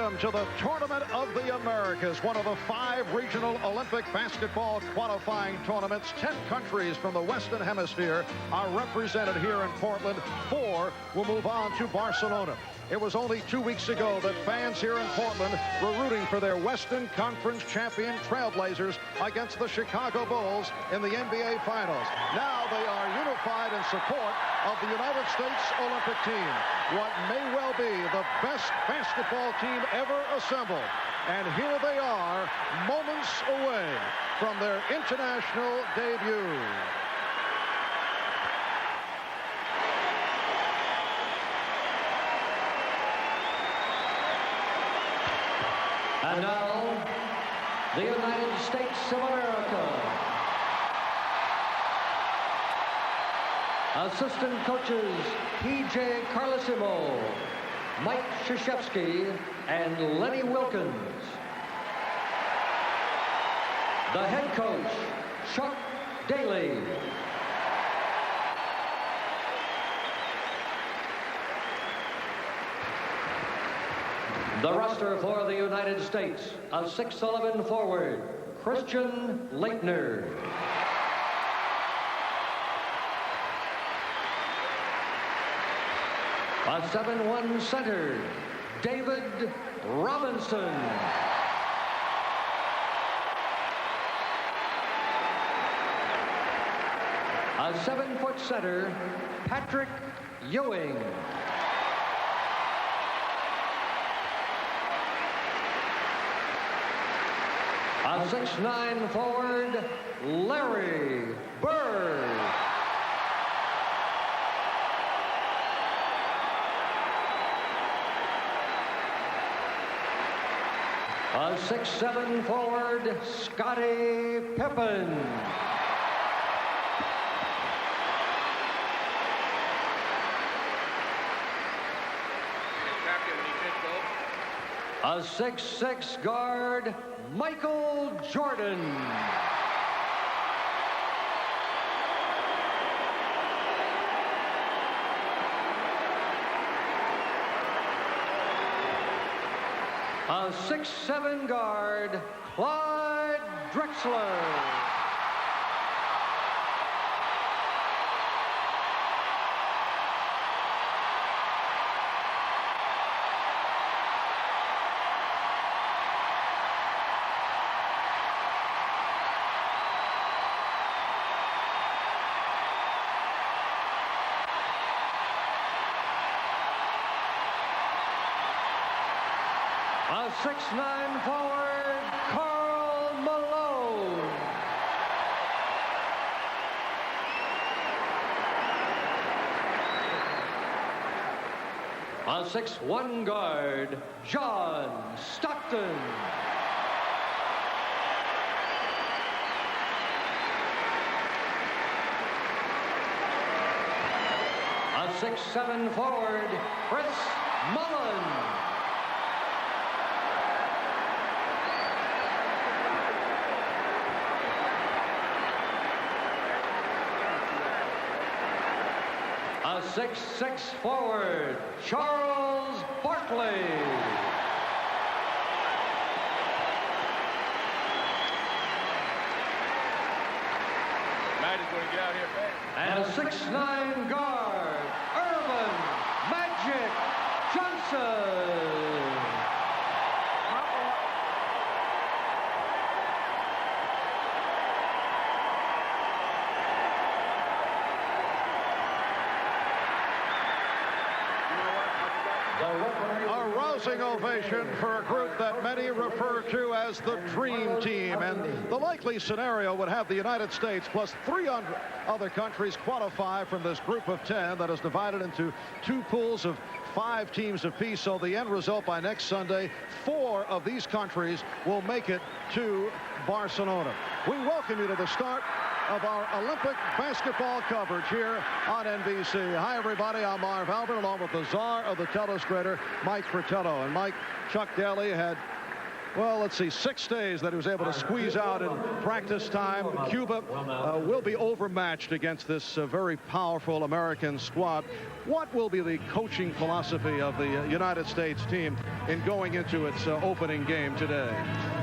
Welcome to the Tournament of the Americas, one of the 5 regional Olympic basketball qualifying tournaments. 10 countries from the Western Hemisphere are represented here in Portland. 4 will move on to Barcelona. It was only 2 weeks ago that fans here in Portland were rooting for their Western Conference champion Trailblazers against the Chicago Bulls in the NBA Finals. Now they are unified in support of the United States Olympic team, what may well be the best basketball team ever assembled. And here they are, moments away from their international debut. And now, the United States of America. Assistant coaches P.J. Carlesimo, Mike Krzyzewski, and Lenny Wilkins. The head coach, Chuck Daly. The roster for the United States, a 6'11" forward, Christian Laettner. A 7'1" center, David Robinson. A 7-foot center, Patrick Ewing. A 6'9" forward, Larry Bird. A 6'7" forward, Scottie Pippen. A 6'6" guard, Michael Jordan. A 6'7" guard, Clyde Drexler. A 6'9" forward, Karl Malone. A 6'1" guard, John Stockton. A 6'7" forward, Chris Mullen. A 6'6" forward, Charles Barkley. Matt is going to get out here fast. And a 6'9" guard, Irvin Magic Johnson. A rousing ovation for a group that many refer to as the Dream Team. And the likely scenario would have the United States plus 3 other countries qualify from this group of 10 that is divided into 2 pools of 5 teams apiece. So the end result by next Sunday, 4 of these countries will make it to Barcelona. We welcome you to the start of our Olympic basketball coverage here on NBC. Hi, everybody. I'm Marv Albert, along with the czar of the telestrator, Mike Fratello. And Mike, Chuck Daly had well, let's see, 6 days that he was able to squeeze out in practice time. Cuba will be overmatched against this very powerful American squad. What will be the coaching philosophy of the United States team in going into its opening game today?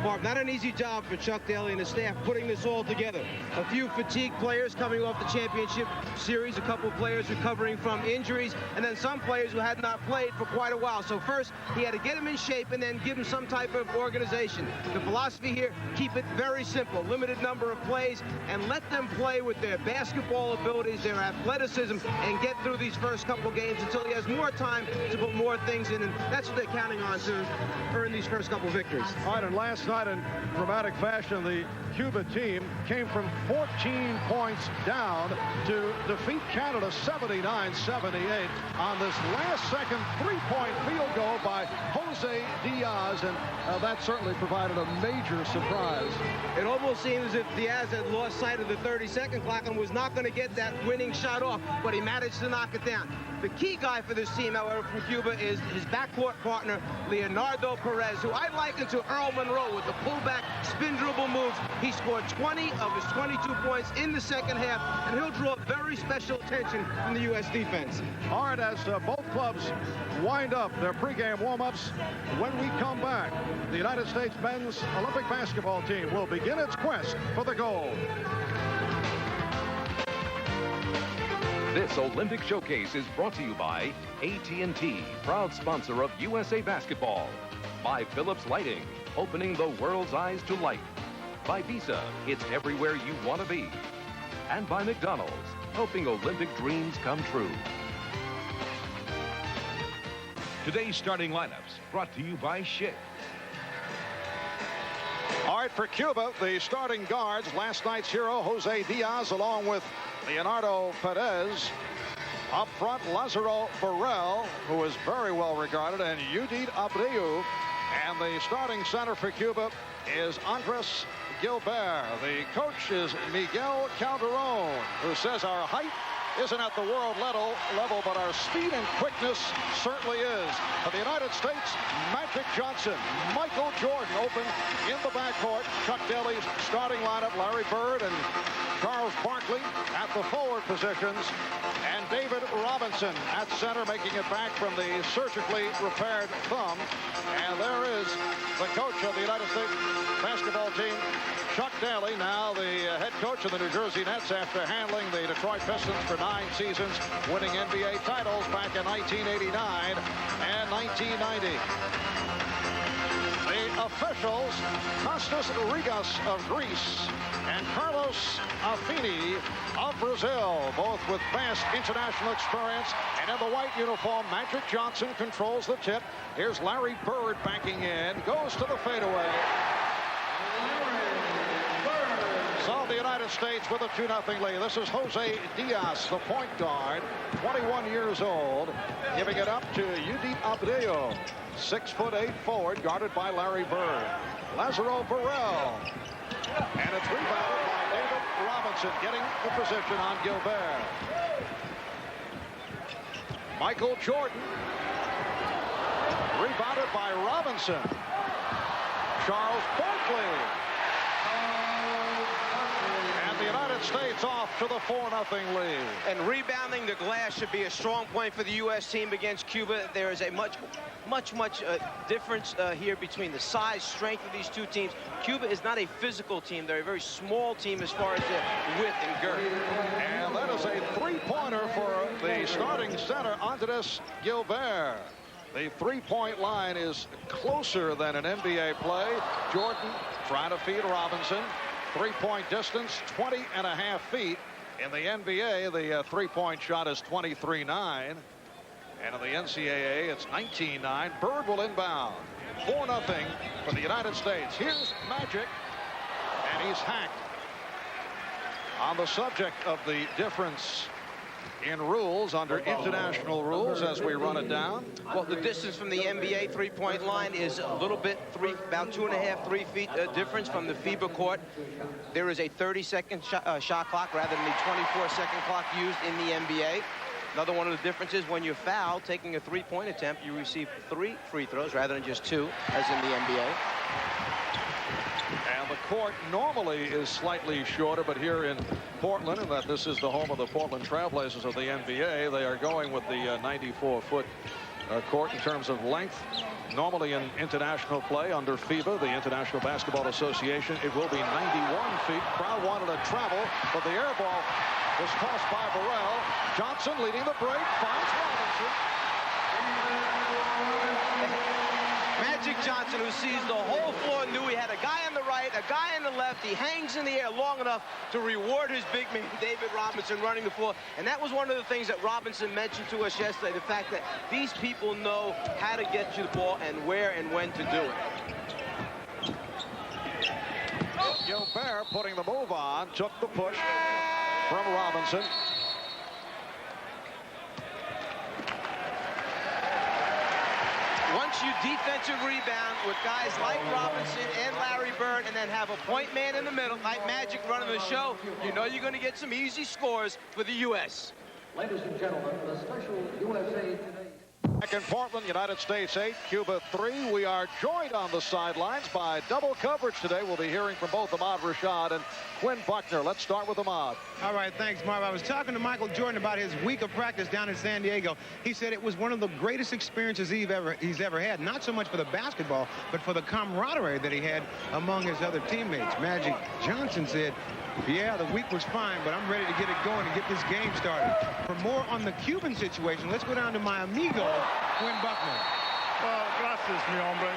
Mark, not an easy job for Chuck Daly and the staff putting this all together. A few fatigued players coming off the championship series, a couple of players recovering from injuries, and then some players who had not played for quite a while. So first, he had to get them in shape and then give them some type of organization. The philosophy here, keep it very simple. Limited number of plays, and let them play with their basketball abilities, their athleticism, and get through these first couple games until he has more time to put more things in, and that's what they're counting on to earn these first couple victories. All right, and last night in dramatic fashion, the Cuba team came from 14 points down to defeat Canada 79-78 on this last-second three-point field goal by Jose Diaz, and that certainly provided a major surprise. It almost seemed as if Diaz had lost sight of the 30-second clock and was not going to get that winning shot off, but he managed to knock it down. The key guy for this team, however, from Cuba is his backcourt partner, Leonardo Perez, who I liken to Earl Monroe with the pullback spin dribble moves. He scored 20 of his 22 points in the second half, and he'll draw very special attention from the U.S. defense. All right, as both clubs wind up their pregame warm-ups, when we come back, the United States men's Olympic basketball team will begin its quest for the gold. This Olympic Showcase is brought to you by AT&T, proud sponsor of USA Basketball. By Philips Lighting, opening the world's eyes to light. By Visa, it's everywhere you want to be. And by McDonald's, helping Olympic dreams come true. Today's starting lineups brought to you by Schick. All right, for Cuba, the starting guards, last night's hero, Jose Diaz, along with Leonardo Perez. Up front, Lazaro Burrell, who is very well regarded, and Judith Abreu. And the starting center for Cuba is Andres Gilbert. The coach is Miguel Calderon, who says our height isn't at the world level, but our speed and quickness certainly is. For the United States, Magic Johnson, Michael Jordan open in the backcourt. Chuck Daly's starting lineup, Larry Bird and Charles Barkley at the forward positions, and David Robinson at center, making it back from the surgically repaired thumb. And there is the coach of the United States basketball team, Chuck Daly, now the head coach of the New Jersey Nets after handling the Detroit Pistons for 9 seasons, winning NBA titles back in 1989 and 1990. The officials, Kostas Rigas of Greece and Carlos Affini of Brazil, both with vast international experience. And in the white uniform, Magic Johnson controls the tip. Here's Larry Bird backing in, goes to the fadeaway. So the United States with a 2-0 lead. This is Jose Diaz, the point guard, 21 years old, giving it up to Judith Abreu, 6'8" forward, guarded by Larry Bird. Lazaro Burrell, and it's rebounded by David Robinson, getting the position on Gilbert. Michael Jordan, rebounded by Robinson. Charles Barkley. The United States off to the 4-0 lead. And rebounding the glass should be a strong point for the U.S. team against Cuba. There is a much difference here between the size, strength of these two teams. Cuba is not a physical team. They're a very small team as far as their width and girth. And that is a three-pointer for the starting center, Andres Gilbert. The three-point line is closer than an NBA play. Jordan trying to feed Robinson. Three-point distance, 20.5 feet. In the NBA, the three-point shot is 23.9. And in the NCAA, it's 19.9. Bird will inbound. 4-0 for the United States. Here's Magic, and he's hacked. On the subject of the difference in rules under international rules as we run it down. Well, the distance from the NBA three-point line is a little bit, about 2.5, 3 feet difference from the FIBA court. There is a 30-second shot clock rather than the 24-second clock used in the NBA. Another one of the differences, when you foul, taking a three-point attempt, you receive 3 free throws rather than just 2, as in the NBA. court normally is slightly shorter, but here in Portland, and that this is the home of the Portland Trailblazers of the NBA, they are going with the 94-foot court in terms of length. Normally in international play under FIBA, the International Basketball Association, it will be 91 feet. Crowd wanted to travel, but the air ball was tossed by Burrell. Johnson leading the break, finds Robinson. Magic Johnson, who sees the whole floor, knew he had a guy on the right, a guy on the left. He hangs in the air long enough to reward his big man, David Robinson, running the floor. And that was one of the things that Robinson mentioned to us yesterday, the fact that these people know how to get you the ball and where and when to do it. Gilbert putting the move on, took the push from Robinson. Once you defensive rebound with guys like Robinson and Larry Bird, and then have a point man in the middle, like Magic running the show, you know you're going to get some easy scores for the U.S. Ladies and gentlemen, the special USA Today. Back in Portland, United States 8, Cuba 3. We are joined on the sidelines by double coverage today. We'll be hearing from both Ahmad Rashad and Quinn Buckner. Let's start with Ahmad. All right, thanks, Marv. I was talking to Michael Jordan about his week of practice down in San Diego. He said it was one of the greatest experiences he's ever had, not so much for the basketball, but for the camaraderie that he had among his other teammates. Magic Johnson said, yeah, the week was fine, but I'm ready to get it going and get this game started. For more on the Cuban situation, let's go down to my amigo, Quinn Buckner. Well, gracias, mi hombre.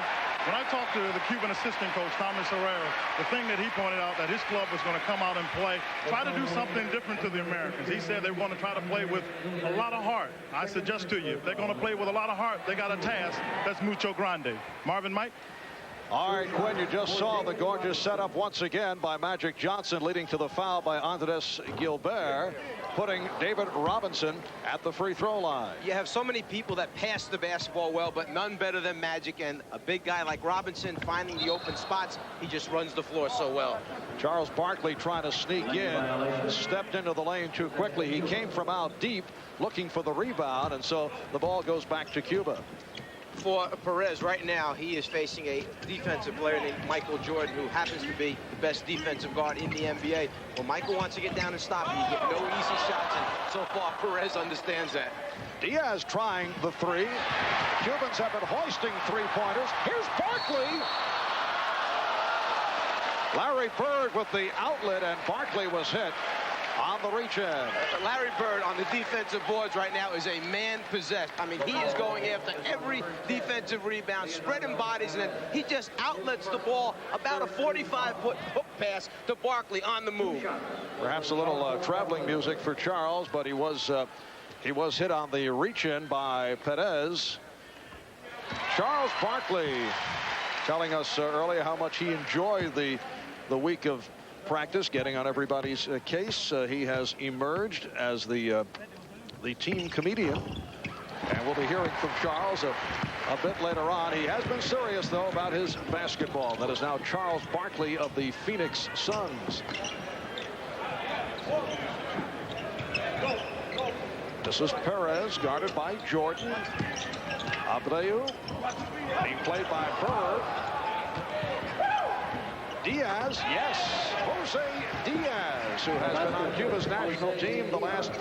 When I talked to the Cuban assistant coach, Thomas Herrera, the thing that he pointed out that his club was going to come out and play, try to do something different to the Americans. He said they were going to try to play with a lot of heart. I suggest to you, if they're going to play with a lot of heart, they got a task that's mucho grande. Marvin, Mike? All right, Quinn, you just saw the gorgeous setup once again by Magic Johnson, leading to the foul by Andres Gilbert, putting David Robinson at the free throw line. You have so many people that pass the basketball well, but none better than Magic, and a big guy like Robinson finding the open spots. He just runs the floor so well. Charles Barkley trying to sneak in, stepped into the lane too quickly. He came from out deep looking for the rebound, and so the ball goes back to Cuba. For Perez right now, he is facing a defensive player named Michael Jordan, who happens to be the best defensive guard in the NBA. When Michael wants to get down and stop, you get no easy shots, and so far Perez understands that. Diaz trying the three. Cubans have been hoisting three-pointers. Here's Barkley. Larry Bird with the outlet, and Barkley was hit on the reach-in. Larry Bird on the defensive boards right now is a man possessed. I mean, he is going after every defensive rebound, spreading bodies, and then he just outlets the ball about a 45-foot hook pass to Barkley on the move. Perhaps a little traveling music for Charles, but he was hit on the reach-in by Perez. Charles Barkley telling us earlier how much he enjoyed the week of practice, getting on everybody's case. He has emerged as the team comedian, and we'll be hearing from Charles a bit later on. He has been serious, though, about his basketball. That is now Charles Barkley of the Phoenix Suns. This is Perez, guarded by Jordan. Abreu being played by Bird. Diaz, yes, Jose Diaz, who has been on Cuba's national team the last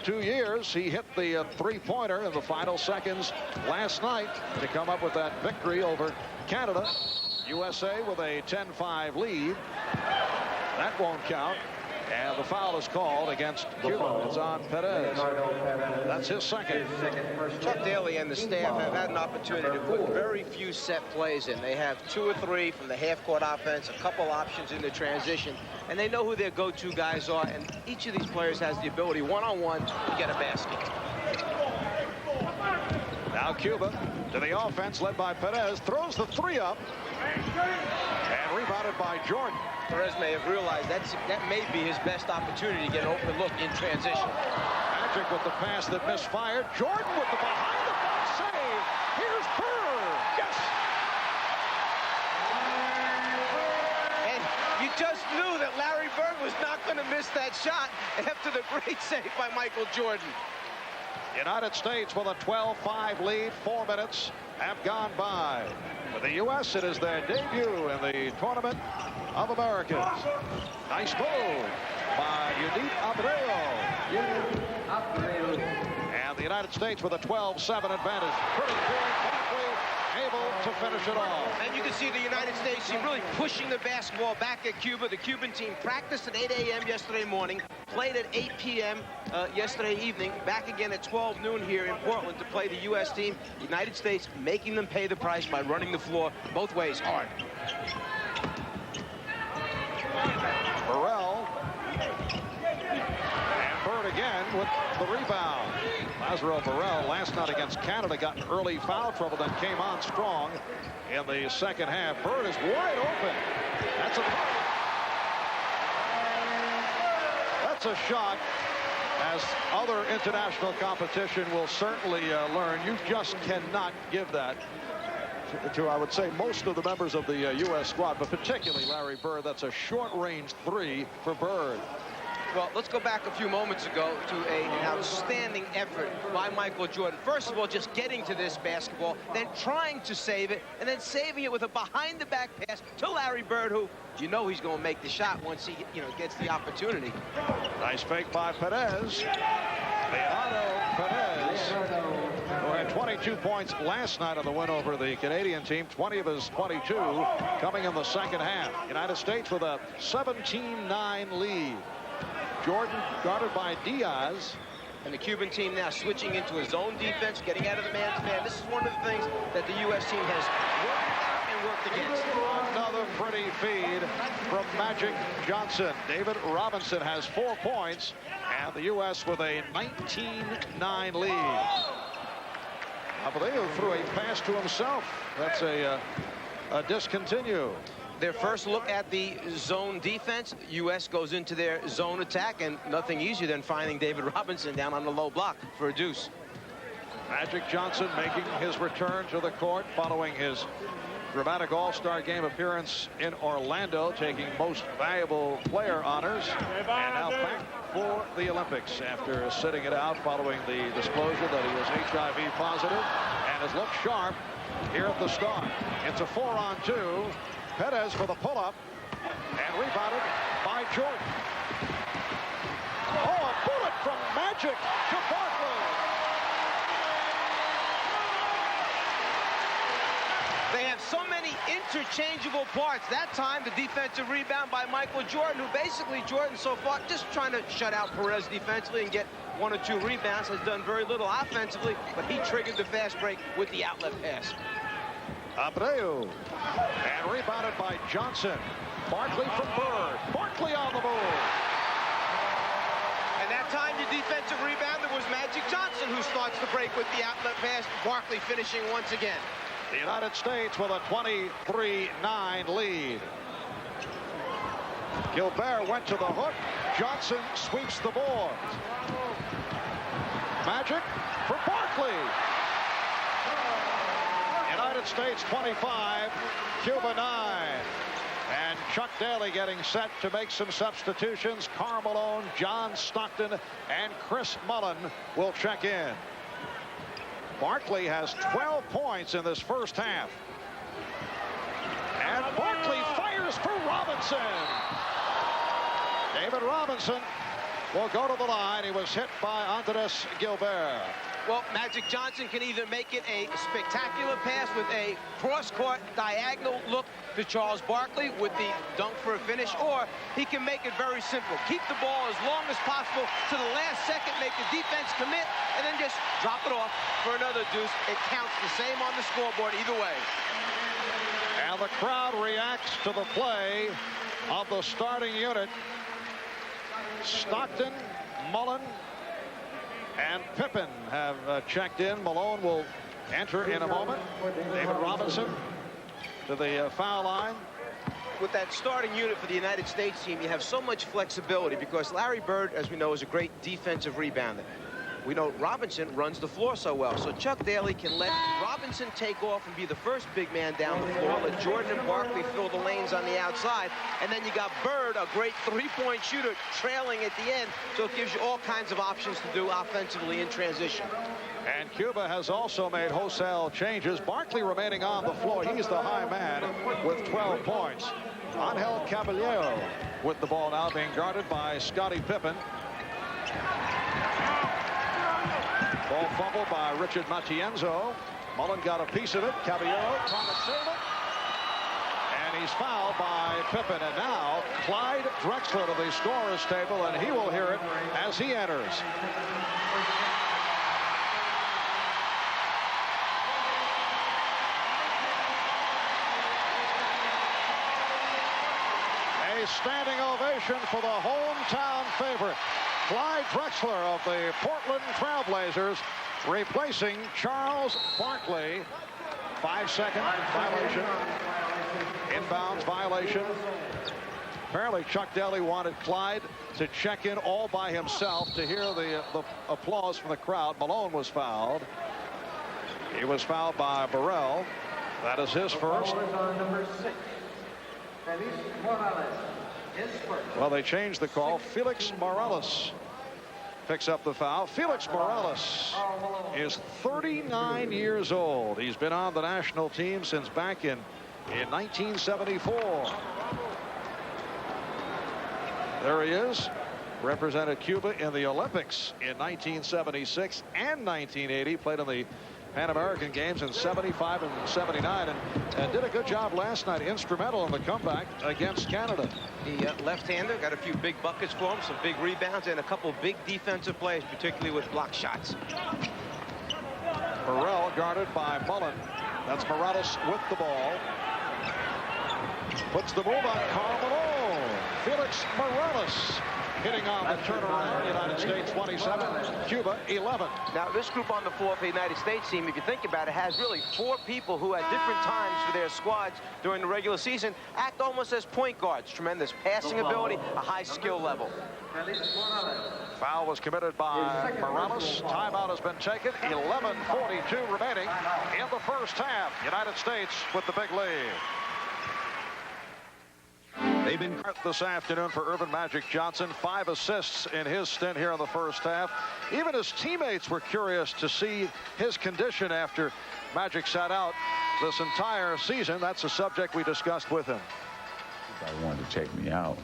2 years. He hit the three-pointer in the final seconds last night to come up with that victory over Canada. USA with a 10-5 lead. That won't count. And the foul is called against Cuba. It's on Perez. That's his second. Chuck Daly and the staff have had an opportunity to put very few set plays in. They have 2 or 3 from the half-court offense, a couple options in the transition, and they know who their go-to guys are, and each of these players has the ability one-on-one to get a basket. Now Cuba to the offense, led by Perez, throws the three up, and rebounded by Jordan. Perez may have realized that may be his best opportunity to get an open look in transition. Magic with the pass that misfired. Jordan with the behind-the-back save. Here's Bird. Yes! And you just knew that Larry Bird was not going to miss that shot after the great save by Michael Jordan. United States with a 12-5 lead. 4 minutes have gone by. For the U.S., it is their debut in the tournament. of Americans. Nice move by Yudit Abreu. And the United States with a 12-7 advantage. Pretty good. Barkley able to finish it off. And you can see the United States team really pushing the basketball back at Cuba. The Cuban team practiced at 8 a.m. yesterday morning, played at 8 p.m. Yesterday evening, back again at 12 noon here in Portland to play the U.S. team. The United States making them pay the price by running the floor both ways hard. Burrell. And Bird again with the rebound. Lazaro Burrell last night against Canada got in early foul trouble, then came on strong in the second half. Bird is wide open. That's a shot, as other international competition will certainly learn. You just cannot give that to, I would say, most of the members of the U.S. squad, but particularly Larry Bird. That's a short-range three for Bird. Well, let's go back a few moments ago to an outstanding effort by Michael Jordan. First of all, just getting to this basketball, then trying to save it, and then saving it with a behind-the-back pass to Larry Bird, who you know he's going to make the shot once he gets the opportunity. Nice fake by Perez. Leonardo Perez, who had 22 points last night on the win over the Canadian team, 20 of his 22 coming in the second half. United States with a 17-9 lead. Jordan guarded by Diaz. And the Cuban team now switching into a zone defense, getting out of the man-to-man. This is one of the things that the U.S. team has worked against. Another pretty feed from Magic Johnson. David Robinson has 4 points, and the U.S. with a 19-9 lead. Abreu threw a pass to himself. That's a discontinue. Their first look at the zone defense. U.S. goes into their zone attack, and nothing easier than finding David Robinson down on the low block for a deuce. Magic Johnson making his return to the court following his dramatic All-Star Game appearance in Orlando, taking most valuable player honors, and now back for the Olympics after sitting it out following the disclosure that he was HIV positive, and has looked sharp here at the start. It's a 4-on-2. Perez for the pull-up, and rebounded by Jordan. Oh, a bullet from Magic to Barkley. They have so many interchangeable parts. That time, the defensive rebound by Michael Jordan, who basically, Jordan so far, just trying to shut out Perez defensively and get 1 or 2 rebounds, has done very little offensively, but he triggered the fast break with the outlet pass. Abreu, and rebounded by Johnson. Barkley from Bird. Barkley on the move. And that time, the defensive rebounder was Magic Johnson, who starts the break with the outlet pass. Barkley finishing once again. The United States with a 23-9 lead. Gilbert went to the hook. Johnson sweeps the board. Magic for Barkley. United States 25, Cuba 9. And Chuck Daly getting set to make some substitutions. Karl Malone, John Stockton, and Chris Mullen will check in. Barkley has 12 points in this first half. And Barkley fires for Robinson. David Robinson will go to the line. He was hit by Andres Gilbert. Well, Magic Johnson can either make it a spectacular pass with a cross-court diagonal look to Charles Barkley with the dunk for a finish, or he can make it very simple. Keep the ball as long as possible to the last second, make the defense commit, and then just drop it off for another deuce. It counts the same on the scoreboard either way. And the crowd reacts to the play of the starting unit. Stockton, Mullen, and Pippen have checked in. Malone will enter in a moment. David Robinson to the foul line. With that starting unit for the United States team, you have so much flexibility because Larry Bird, as we know, is a great defensive rebounder. we know Robinson runs the floor so well. So Chuck Daly can let Robinson take off and be the first big man down the floor. Let Jordan and Barkley fill the lanes on the outside. And then you got Bird, a great three-point shooter, trailing at the end. So it gives you all kinds of options to do offensively in transition. And Cuba has also made wholesale changes. Barkley remaining on the floor. He's the high man with 12 points. Angel Caballero with the ball now, being guarded by Scottie Pippen. Ball fumbled by Richard Matienzo. Mullen got a piece of it. Caballero trying to save it. And he's fouled by Pippen. And now Clyde Drexler to the scorer's table, and he will hear it as he enters. A standing ovation for the hometown favorite, Clyde Drexler of the Portland Trailblazers, replacing Charles Barkley. 5-second violation. Inbounds violation. Apparently Chuck Daly wanted Clyde to check in all by himself to hear the applause from the crowd. Malone was fouled. He was fouled by Burrell. That is his first. Well, they changed the call. Felix Morales picks up the foul. Felix Morales is 39 years old. He's been on the national team since back in 1974. There he is. Represented Cuba in the Olympics in 1976 and 1980. Played in the Pan American Games in 75 and 79, and did a good job last night, instrumental in the comeback against Canada. The left-hander got a few big buckets for him, some big rebounds, and a couple big defensive plays, particularly with block shots. Burrell guarded by Mullen. That's Morales with the ball. Puts the move on Karl Malone. Felix Morales hitting on the turnaround. United States 27, Cuba 11. Now this group on the floor for the United States team, if you think about it, has really 4 people who at different times for their squads during the regular season act almost as point guards. Tremendous passing ability, a high skill level. Foul was committed by Morales. Timeout has been taken. 11:42 remaining in the first half. United States with the big lead. They've been this afternoon for Earvin Magic Johnson. 5 assists in his stint here in the first half. Even his teammates were curious to see his condition after Magic sat out this entire season. That's a subject we discussed with him. I wanted to check me out,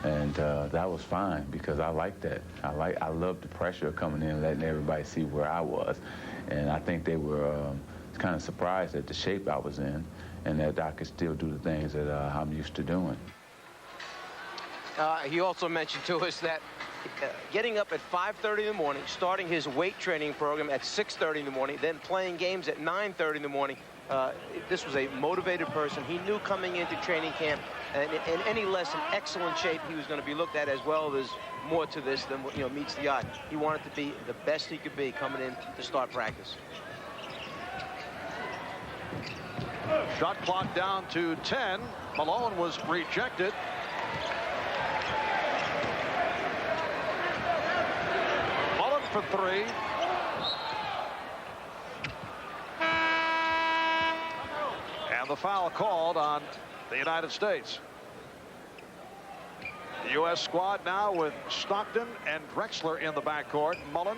and that was fine because I like that. I love the pressure coming in, letting everybody see where I was, and I think they were kind of surprised at the shape I was in, and that I could still do the things that I'm used to doing. He also mentioned to us that getting up at 5:30 in the morning, starting his weight training program at 6:30 in the morning, then playing games at 9:30 in the morning. This was a motivated person. He knew coming into training camp and in any less in excellent shape, he was going to be looked at as, well, there's more to this than meets the eye. He wanted to be the best he could be coming in to start practice. Shot clock down to 10. Malone was rejected. Mullen for 3. And the foul called on the United States. The U.S. squad now with Stockton and Drexler in the backcourt. Mullen,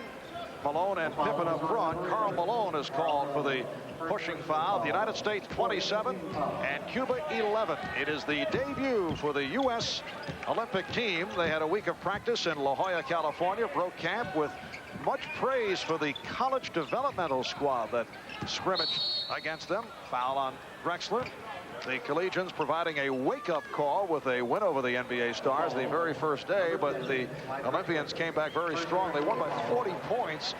Malone, and Pippen up front. Karl Malone is called for the pushing foul. The United States 27 and Cuba 11. It is the debut for the U.S. Olympic team. They had a week of practice in La Jolla, California. Broke camp with much praise for the college developmental squad that scrimmaged against them. Foul on Drexler. The Collegians providing a wake-up call with a win over the NBA Stars the very first day, but the Olympians came back very strong. They won by 40 points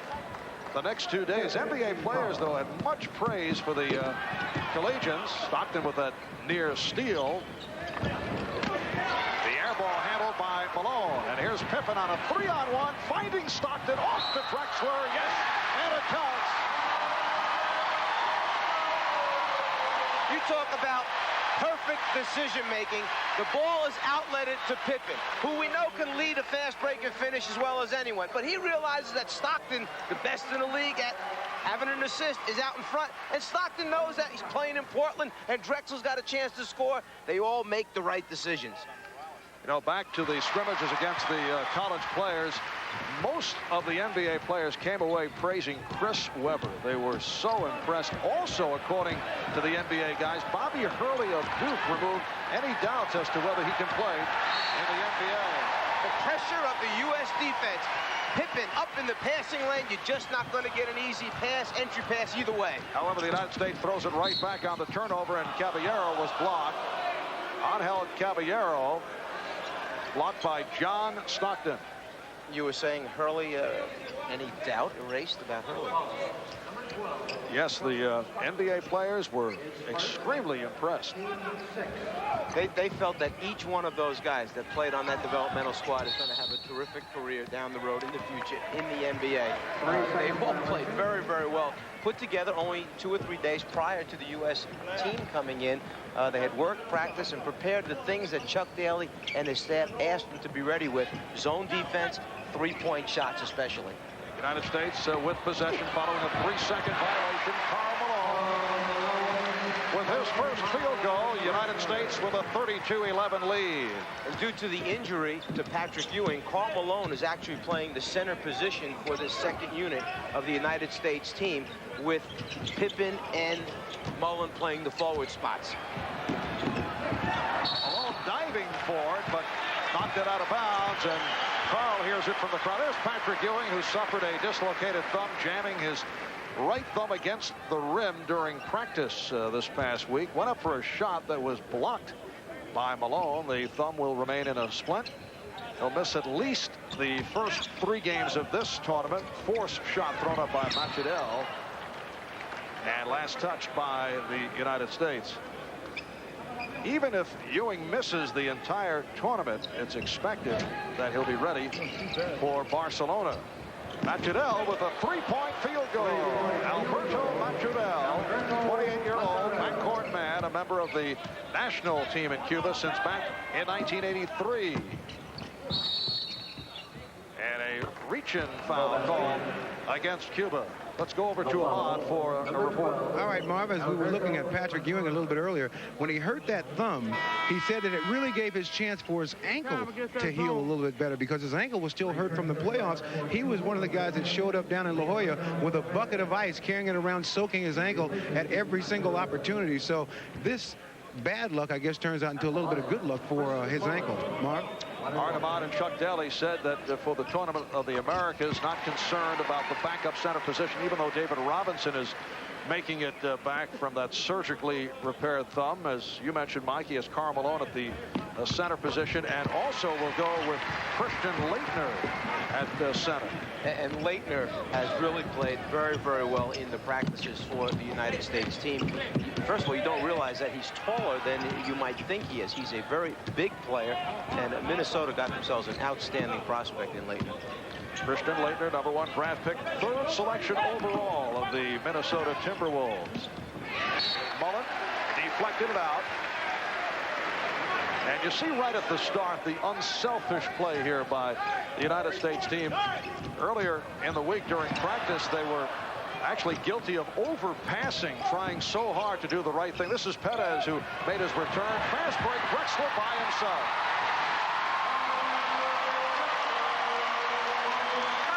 the next 2 days. NBA players, though, had much praise for the Collegians. Stockton with that near steal. The air ball handled by Malone. And here's Pippen on a 3-on-1, finding Stockton off to Drexler. Yes, and it counts. You talk about perfect decision-making. The ball is outletted to Pippen, who we know can lead a fast break and finish as well as anyone. But he realizes that Stockton, the best in the league at having an assist, is out in front. And Stockton knows that he's playing in Portland, and Drexler's got a chance to score. They all make the right decisions. You know, back to the scrimmages against the college players, most of the NBA players came away praising Chris Webber. They were so impressed. Also, according to the NBA guys, Bobby Hurley of Duke removed any doubts as to whether he can play in the NBA. The pressure of the U.S. defense. Pippen up in the passing lane. You're just not going to get an easy pass, entry pass either way. However, the United States throws it right back on the turnover, and Caballero was blocked. On-held Caballero. Blocked by John Stockton. You were saying Hurley, any doubt erased about Hurley? Yes, the NBA players were extremely impressed. They felt that each one of those guys that played on that developmental squad is going to have a terrific career down the road in the future in the NBA. They all played very, very well. Put together only 2 or 3 days prior to the U.S. team coming in. They had worked, practiced, and prepared the things that Chuck Daly and his staff asked them to be ready with. Zone defense, three-point shots especially. United States with possession following a 3-second violation. Karl Malone with his first field goal. United States with a 32-11 lead. And due to the injury to Patrick Ewing, Karl Malone is actually playing the center position for the second unit of the United States team, with Pippen and Mullen playing the forward spots. Malone diving for it, but knocked it out of bounds, and Karl hears it from the crowd. There's Patrick Ewing, who suffered a dislocated thumb, jamming his right thumb against the rim during practice this past week. Went up for a shot that was blocked by Malone. The thumb will remain in a splint. He'll miss at least the first 3 games of this tournament. Forced shot thrown up by Machadel. And last touched by the United States. Even if Ewing misses the entire tournament, it's expected that he'll be ready for Barcelona. Machadel with a 3-point field goal. Alberto Machadel, 28-year-old backcourt man, a member of the national team in Cuba since back in 1983. And a reach-in foul call against Cuba. Let's go over to Ahmad for a report. All right, Marv, as we were looking at Patrick Ewing a little bit earlier, when he hurt that thumb, he said that it really gave his chance for his ankle to heal a little bit better, because his ankle was still hurt from the playoffs. He was one of the guys that showed up down in La Jolla with a bucket of ice, carrying it around, soaking his ankle at every single opportunity. So this bad luck, I guess, turns out into a little bit of good luck for his ankle. Marv? Arnemont and Chuck Daly said that for the Tournament of the Americas, not concerned about the backup center position, even though David Robinson is making it back from that surgically repaired thumb. As you mentioned, Mike, he has Karl Malone at the center position, and also will go with Christian Laettner at center. And Laettner has really played very, very well in the practices for the United States team. First of all, you don't realize that he's taller than you might think he is. He's a very big player, and Minnesota got themselves an outstanding prospect in Laettner. Christian Laettner, #1 draft pick, 3rd selection overall of the Minnesota Timberwolves. Mullen deflected it out. And you see right at the start the unselfish play here by the United States team. Earlier in the week during practice, they were actually guilty of overpassing, trying so hard to do the right thing. This is Perez, who made his return. Fast break, Drexler by himself.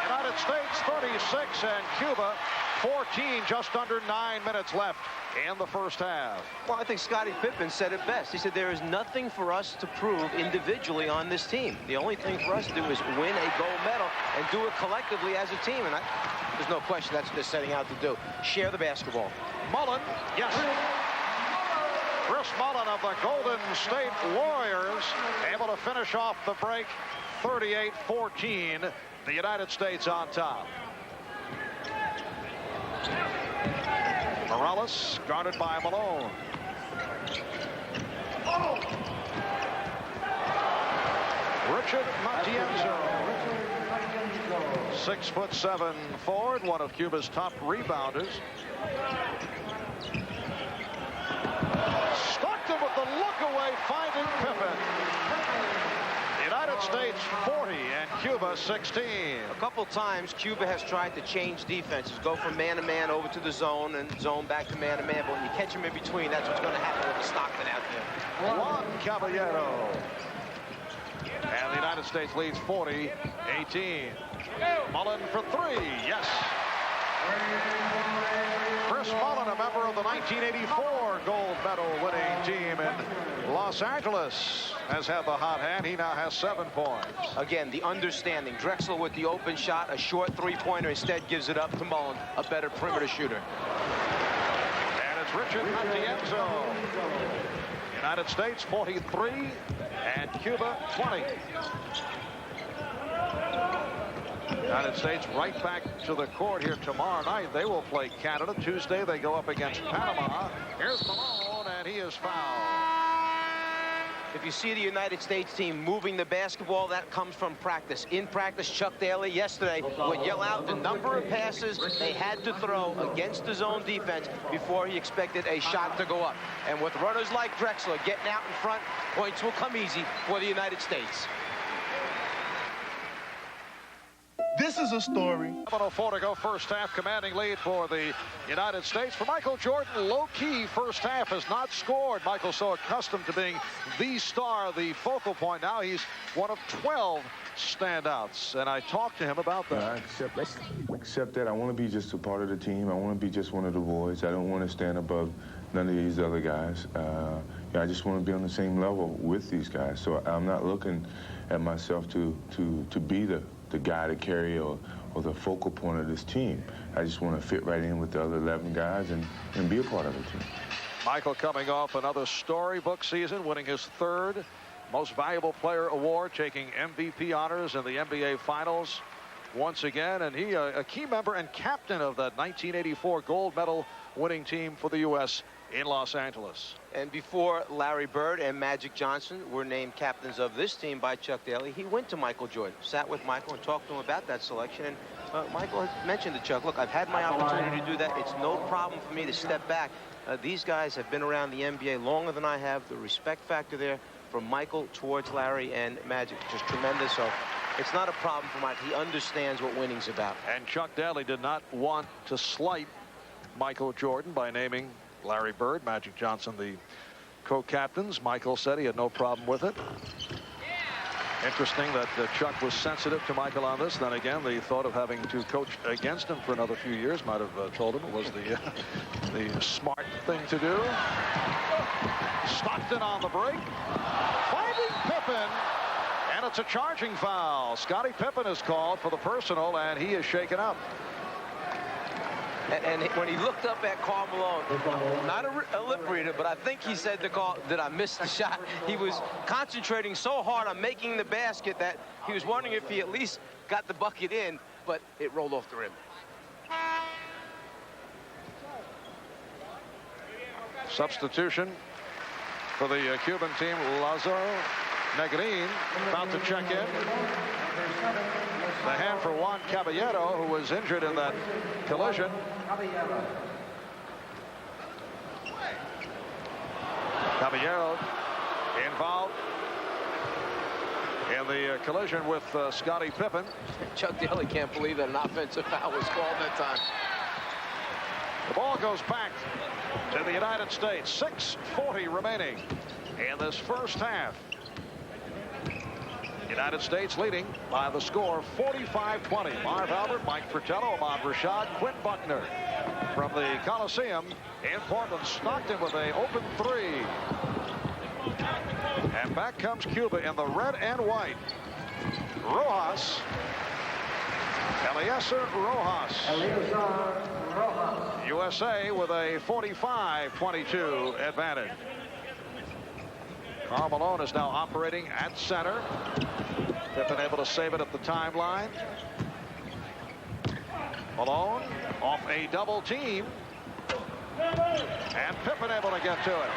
United States 36 and Cuba 14, just under 9 minutes left in the first half. Well, I think Scottie Pippen said it best. He said there is nothing for us to prove individually on this team. The only thing for us to do is win a gold medal and do it collectively as a team. And there's no question that's what they're setting out to do. Share the basketball. Mullen, yes. Chris Mullen of the Golden State Warriors able to finish off the break 38-14. The United States on top. Morales guarded by Malone. Richard Matienzo, 6'7" forward, one of Cuba's top rebounders. Stockton Stockton with the look away, finding Pippen. The United States 40 and Cuba 16. A couple times Cuba has tried to change defenses, go from man-to-man over to the zone and zone back to man-to-man, but when you catch them in between, that's what's going to happen with Stockton out there. Juan Caballero. And the United States leads 40-18. Mullen for three. Yes. Chris Mullen, a member of the 1984 gold medal winning team in Los Angeles, has had the hot hand. He now has 7 points. Again, the understanding. Drexler with the open shot, a short three-pointer, instead gives it up to Mullen, a better perimeter shooter. And it's Richard at the end zone. United States 43 and Cuba 20. United States right back to the court here tomorrow night. They will play Canada. Tuesday they go up against Panama. Here's Malone, and he is fouled. If you see the United States team moving the basketball, that comes from practice. In practice, Chuck Daly yesterday would yell out the number of passes they had to throw against the zone defense before he expected a shot to go up. And with runners like Drexler getting out in front, points will come easy for the United States. This is a story. 7:04 to go, first half, commanding lead for the United States. For Michael Jordan, low-key first half, has not scored. Michael's so accustomed to being the star, the focal point. Now he's one of 12 standouts, and I talked to him about that. I accept that. I want to be just a part of the team. I want to be just one of the boys. I don't want to stand above none of these other guys. I just want to be on the same level with these guys. So I'm not looking at myself to be the guy to carry or the focal point of this team. I just want to fit right in with the other 11 guys and be a part of the team. Michael coming off another storybook season, winning his 3rd Most Valuable Player award, taking MVP honors in the NBA Finals once again, and he a key member and captain of that 1984 gold medal winning team for the U.S. in Los Angeles. And before Larry Bird and Magic Johnson were named captains of this team by Chuck Daly, he went to Michael Jordan, sat with Michael and talked to him about that selection. And Michael had mentioned to Chuck, look, I've had my opportunity to do that. It's no problem for me to step back. These guys have been around the NBA longer than I have. The respect factor there from Michael towards Larry and Magic, just tremendous. So it's not a problem for Mike. He understands what winning's about. And Chuck Daly did not want to slight Michael Jordan by naming Larry Bird, Magic Johnson, the co-captains. Michael said he had no problem with it. Interesting that Chuck was sensitive to Michael on this. Then again, the thought of having to coach against him for another few years might have told him it was the smart thing to do. Stockton on the break, finding Pippen, and it's a charging foul. Scottie Pippen is called for the personal, and he is shaken up. And when he looked up at Karl Malone, not a lip reader, but I think he said to Karl, did I miss the shot? He was concentrating so hard on making the basket that he was wondering if he at least got the bucket in, but it rolled off the rim. Substitution for the Cuban team, Lazaro Negrin about to check in. The hand for Juan Caballero, who was injured in that collision. Caballero involved in the collision with Scottie Pippen. Chuck Daly can't believe that an offensive foul was called that time. The ball goes back to the United States. 6:40 remaining in this first half. United States leading by the score 45-20. Marv Albert, Mike Fratello, Ahmad Rashad, Quinn Buckner from the Coliseum in Portland. Stockton with an open three. And back comes Cuba in the red and white. Rojas. Eliezer Rojas. USA with a 45-22 advantage. Karl Malone is now operating at center. Pippen able to save it at the timeline. Malone off a double team. And Pippen able to get to it.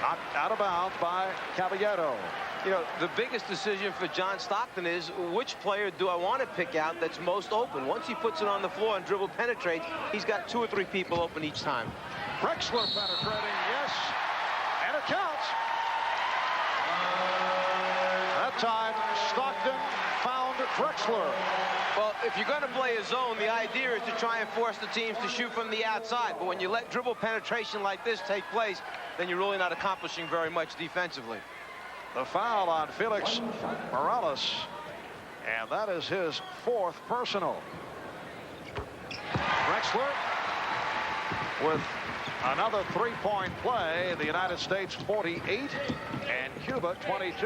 Knocked out of bounds by Caballero. You know, the biggest decision for John Stockton is which player do I want to pick out that's most open. Once he puts it on the floor and dribble penetrates, he's got 2 or 3 people open each time. Drexler penetrating. pass, and it counts. That time, Stockton found Drexler. Well, if you're going to play a zone, the idea is to try and force the teams to shoot from the outside. But when you let dribble penetration like this take place, then you're really not accomplishing very much defensively. The foul on Felix Morales, and that is his 4th personal. Drexler with another 3-point play. The United States 48 and Cuba 22.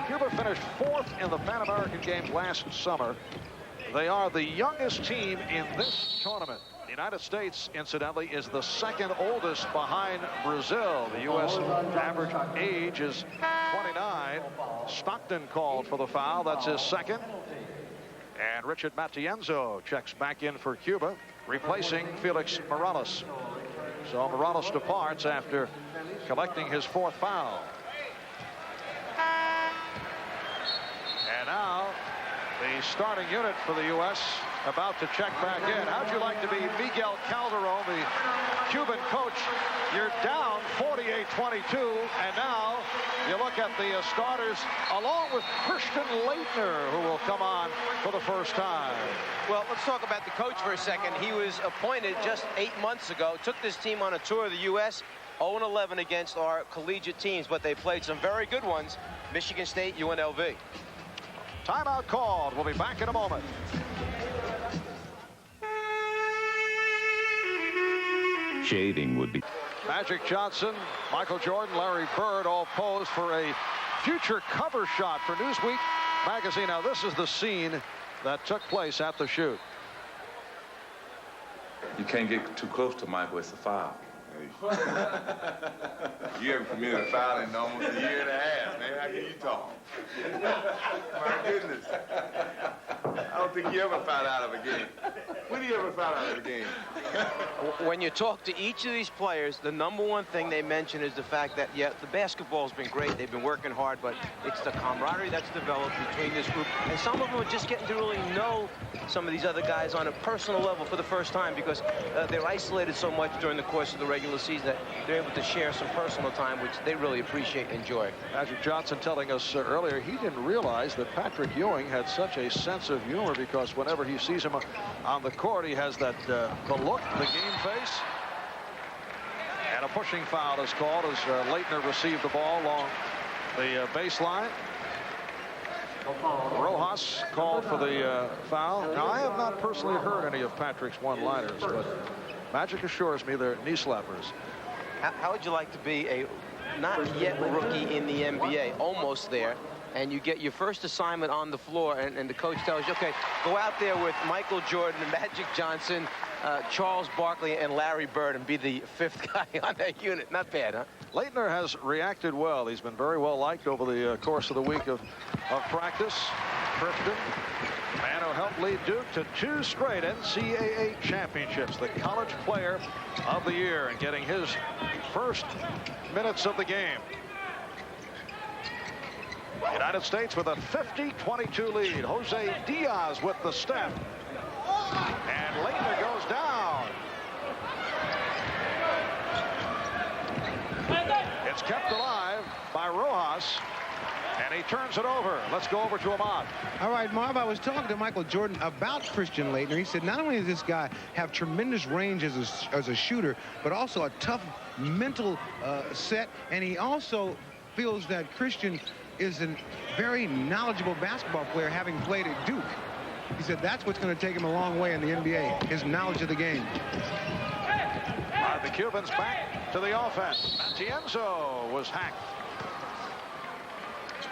Cuba finished 4th in the Pan American Games last summer. They are the youngest team in this tournament. The United States, incidentally, is the 2nd oldest behind Brazil. The U.S. average age is 29. Stockton called for the foul. That's his 2nd. And Richard Matienzo checks back in for Cuba, replacing Felix Morales. So Morales departs after collecting his 4th foul. And now the starting unit for the U.S. about to check back in. How'd you like to be Miguel Calderon, the Cuban coach? You're down 48-22, and now you look at the starters along with Christian Laettner, who will come on for the first time. Well, let's talk about the coach for a second. He was appointed just 8 months ago, took this team on a tour of the U.S., 0-11 against our collegiate teams, but they played some very good ones, Michigan State, UNLV. Timeout called. We'll be back in a moment. Shaving would be. Magic Johnson, Michael Jordan, Larry Bird all posed for a future cover shot for Newsweek magazine. Now, this is the scene that took place at the shoot. You can't get too close to Michael. It's a foul. You haven't committed a foul in almost a year and a half, man. How can you talk? My goodness. I don't think you ever fouled out of a game. When do you ever foul out of a game? When you talk to each of these players, the #1 thing they mention is the fact that, yeah, the basketball's been great. They've been working hard, but it's the camaraderie that's developed between this group. And some of them are just getting to really know some of these other guys on a personal level for the first time because they're isolated so much during the course of the regular season that they're able to share some personal time, which they really appreciate and enjoy. Magic Johnson telling us earlier he didn't realize that Patrick Ewing had such a sense of humor because whenever he sees him on the court, he has that the look, the game face. And a pushing foul is called as Laettner received the ball along the baseline. Rojas called for the foul. Now, I have not personally heard any of Patrick's one-liners, but Magic assures me they're knee slappers. How would you like to be a not yet rookie in the NBA, almost there, and you get your first assignment on the floor, and the coach tells you, okay, go out there with Michael Jordan, Magic Johnson, Charles Barkley, and Larry Bird, and be the 5th guy on that unit. Not bad, huh? Laettner has reacted well. He's been very well liked over the course of the week of practice. Christian, man who helped lead Duke to 2 straight NCAA championships, the College Player of the Year, and getting his first minutes of the game. United States with a 50-22 lead. Jose Diaz with the step. And Laettner goes down. It's kept alive by Rojas. And he turns it over. Let's go over to Ahmad. All right, Marv, I was talking to Michael Jordan about Christian Laettner. He said not only does this guy have tremendous range as a shooter, but also a tough mental set. And he also feels that Christian is a very knowledgeable basketball player, having played at Duke. He said that's what's going to take him a long way in the NBA, his knowledge of the game. The Cubans back to the offense. Matienzo was hacked.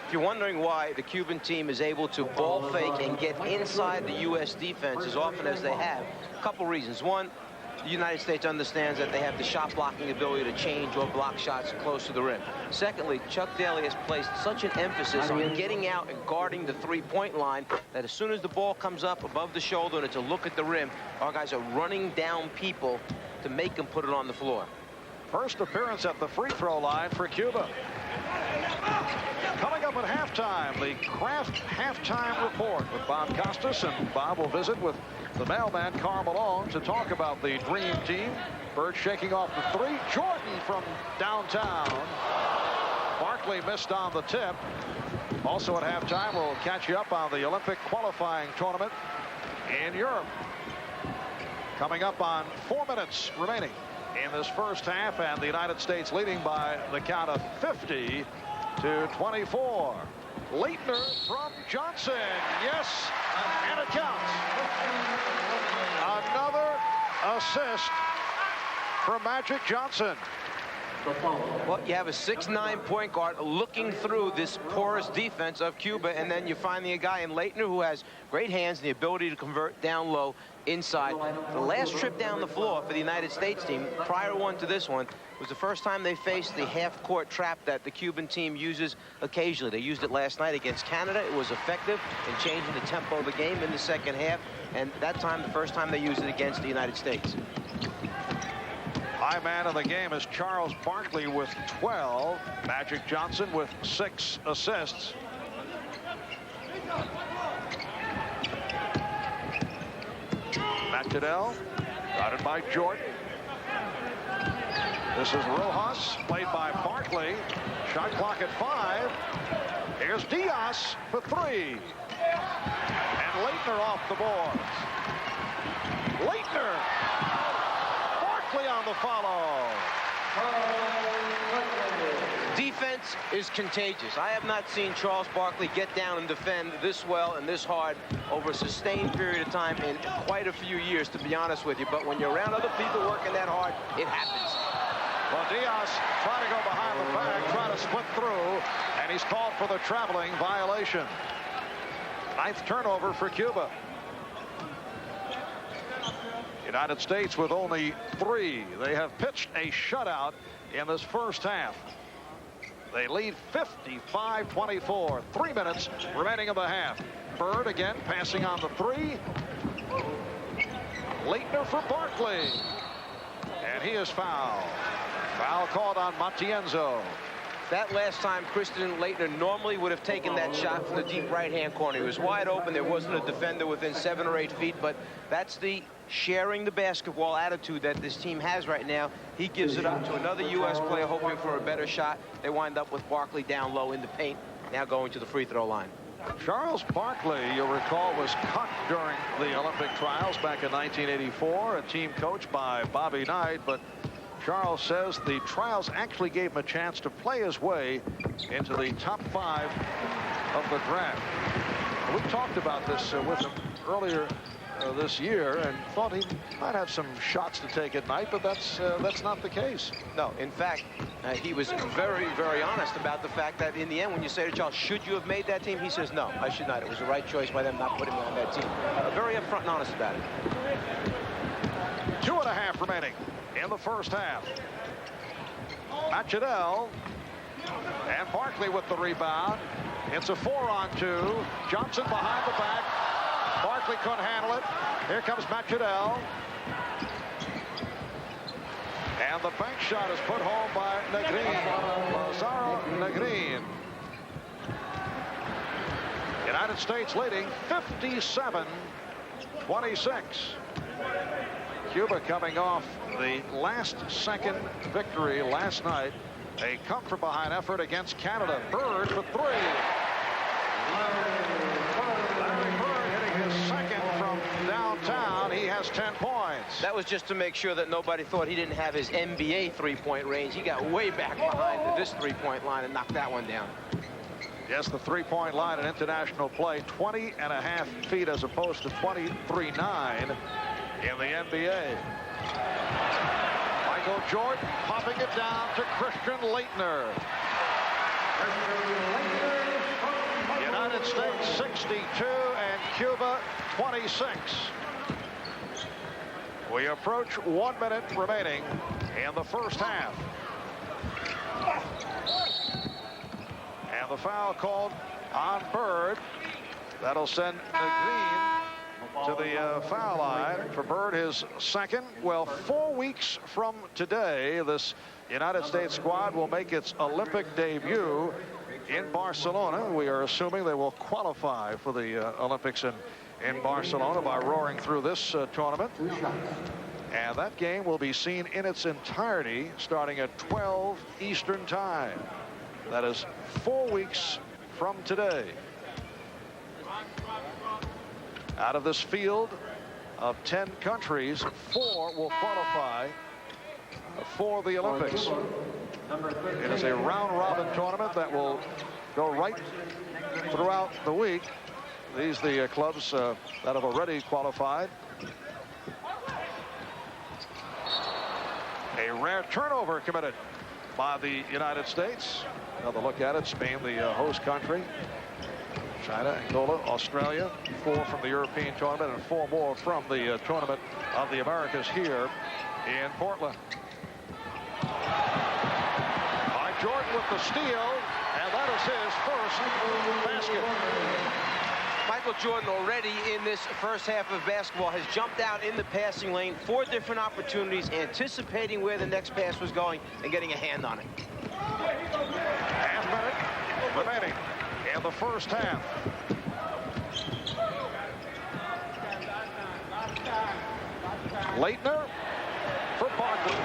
If you're wondering why the Cuban team is able to ball fake and get inside the U.S. defense as often as they have, a couple reasons. One, the United States understands that they have the shot blocking ability to change or block shots close to the rim. Secondly, Chuck Daly has placed such an emphasis on getting out and guarding the three-point line that as soon as the ball comes up above the shoulder and it's a look at the rim, our guys are running down people to make them put it on the floor. First appearance at the free throw line for Cuba. Coming up at halftime, the Kraft halftime report with Bob Costas, and Bob will visit with the mailman Karl Malone to talk about the dream team Bird shaking off the three. Jordan from downtown. Barkley missed on the tip. Also at halftime, we'll catch you up on the Olympic qualifying tournament in Europe. Coming up on 4 minutes remaining in this first half, and the United States leading by the count of 50 to 24. Laettner from Johnson. Yes, and it counts. Another assist from Magic Johnson. Well, you have a 6'9" point guard looking through this porous defense of Cuba, and then you find a guy in Laettner who has great hands and the ability to convert down low inside. The last trip down the floor for the United States team, prior one to this one, was the first time they faced the half-court trap that the Cuban team uses occasionally. They used it last night against Canada. It was effective in changing the tempo of the game in the second half, and that time, the first time they used it against the United States. High man of the game is Charles Barkley with 12. Magic Johnson with 6 assists. Matadell, guarded by Jordan. This is Rojas, played by Barkley. Shot clock at 5. Here's Diaz for 3. And Laettner off the boards. Laettner. Barkley on the follow. Defense is contagious. I have not seen Charles Barkley get down and defend this well and this hard over a sustained period of time in quite a few years, to be honest with you. But when you're around other people working that hard, it happens. Well, Diaz trying to go behind the back, trying to split through, and he's called for the traveling violation. 9th turnover for Cuba. United States with only 3. They have pitched a shutout in this first half. They lead 55-24. 3 minutes remaining in the half. Bird again passing on the 3. Laettner for Barkley. And he is fouled. Foul called on Matienzo. That last time, Christian Laettner normally would have taken that shot from the deep right-hand corner. He was wide open. There wasn't a defender within 7 or 8 feet, but that's the sharing the basketball attitude that this team has right now. He gives it up to another U.S. player hoping for a better shot. They wind up with Barkley down low in the paint, now going to the free throw line. Charles Barkley, you'll recall, was cut during the Olympic trials back in 1984, a team coached by Bobby Knight, but Charles says the trials actually gave him a chance to play his way into the top 5 of the draft. We talked about this with him earlier this year and thought he might have some shots to take at night, but that's not the case. No, in fact, he was very, very honest about the fact that in the end, when you say to Charles, should you have made that team? He says, no, I should not. It was the right choice by them not putting me on that team. Very upfront and honest about it. 2.5 remaining in the first half. Matadell and Barkley with the rebound. It's a 4-on-2. Johnson behind the back. Barkley couldn't handle it. Here comes Matadell. And the bank shot is put home by Negrin. Lazaro Negrin. United States leading 57-26. Cuba coming off the last-second victory last night. A come-from-behind effort against Canada. Bird for 3. Larry Bird hitting his second from downtown. He has 10 points. That was just to make sure that nobody thought he didn't have his NBA three-point range. He got way back behind this three-point line and knocked that one down. Yes, the three-point line in international play, 20.5 feet as opposed to 23.9 in the NBA. Michael Jordan popping it down to Christian Laettner. United States 62 and Cuba 26. We approach 1 minute remaining in the first half. And the foul called on Bird. That'll send Negrin to the foul line for Bird, his second. Well, 4 weeks from today, this United States squad will make its Olympic debut in Barcelona. We are assuming they will qualify for the Olympics in Barcelona by roaring through this tournament. And that game will be seen in its entirety starting at 12 Eastern Time. That is 4 weeks from today. Out of this field of 10 countries, 4 will qualify for the Olympics. It is a round-robin tournament that will go right throughout the week. These are the clubs that have already qualified. A rare turnover committed by the United States. Another look at it. Spain, the host country. China, Angola, Australia. 4 from the European tournament and 4 more from the Tournament of the Americas here in Portland. By Jordan with the steal, and that is his first basket. Michael Jordan already in this first half of basketball has jumped out in the passing lane, 4 different opportunities, anticipating where the next pass was going and getting a hand on it. Half minute remaining in the first half. Laettner for Barkley.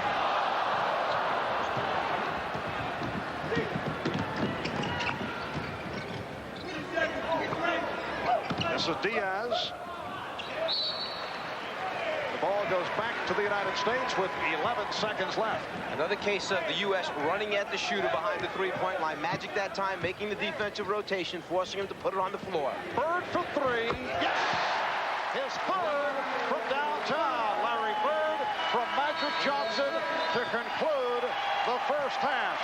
This is Diaz. The ball goes back to the United States with 11 seconds left. Another case of the U.S. running at the shooter behind the three-point line. Magic that time, making the defensive rotation, forcing him to put it on the floor. Bird for 3. Yes! His third from downtown. Larry Bird from Magic Johnson to conclude the first half.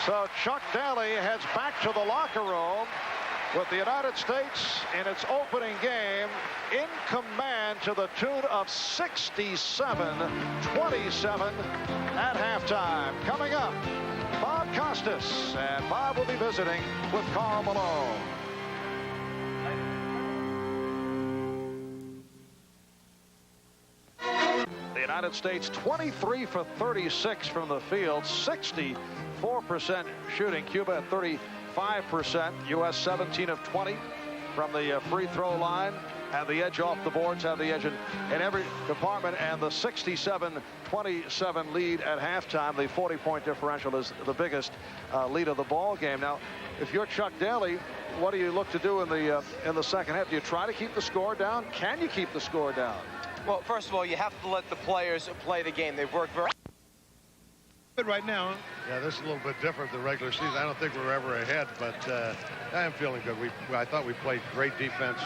So Chuck Daly heads back to the locker room with the United States in its opening game in command to the tune of 67-27 at halftime. Coming up, Bob Costas, and Bob will be visiting with Karl Malone. The United States 23 for 36 from the field, 64% shooting. Cuba at 35%. U.S. 17 of 20 from the free throw line. Have the edge off the boards, have the edge in every department, and the 67-27 lead at halftime. The 40-point differential is the biggest lead of the ball game. Now, if you're Chuck Daly, what do you look to do in the second half? Do you try to keep the score down? Can you keep the score down? Well, first of all, you have to let the players play the game. They've worked very good right now. Yeah, this is a little bit different than regular season. I don't think we were ever ahead, but I am feeling good. I thought we played great defense.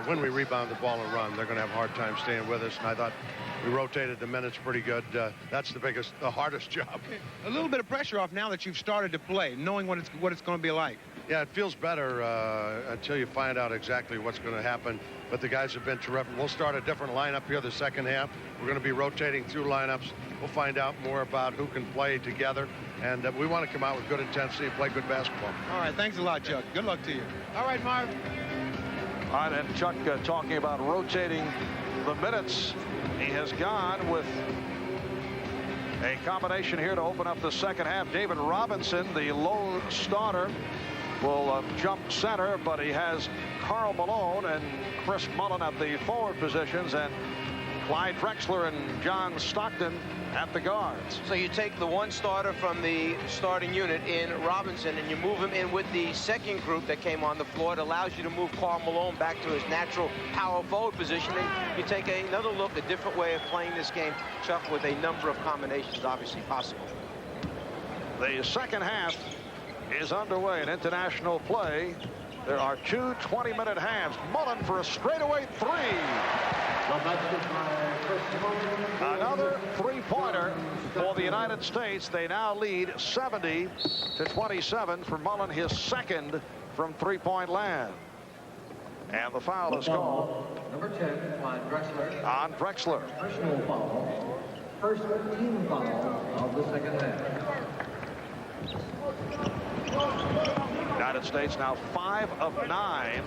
When we rebound the ball and run, they're going to have a hard time staying with us, and I thought we rotated the minutes pretty good. That's the hardest job. A little bit of pressure off now that you've started to play, knowing what it's going to be like. Yeah, it feels better until you find out exactly what's going to happen. But the guys have been terrific. We'll start a different lineup here the second half. We're going to be rotating through lineups. We'll find out more about who can play together. And we want to come out with good intensity and play good basketball. All right, thanks a lot, Chuck. Good luck to you. All right, Marv. All right, and Chuck talking about rotating the minutes. He has gone with a combination here to open up the second half. David Robinson, the lone starter, will jump center, but he has Karl Malone and Chris Mullen at the forward positions, and Clyde Drexler and John Stockton at the guards. So you take the one starter from the starting unit in Robinson and you move him in with the second group that came on the floor. It allows you to move Karl Malone back to his natural power forward position, and you take another look, a different way of playing this game, Chuck, with a number of combinations obviously possible. The second half is underway in international play. There are 2 20-minute halves. Mullen for a straightaway 3. Another three-pointer for the United States. They now lead 70-27 for Mullen, his second from three-point land. And the foul is called. Number 10, Clyde Drexler. On Drexler. Personal foul. First team foul of the second half. United States now 5 of 9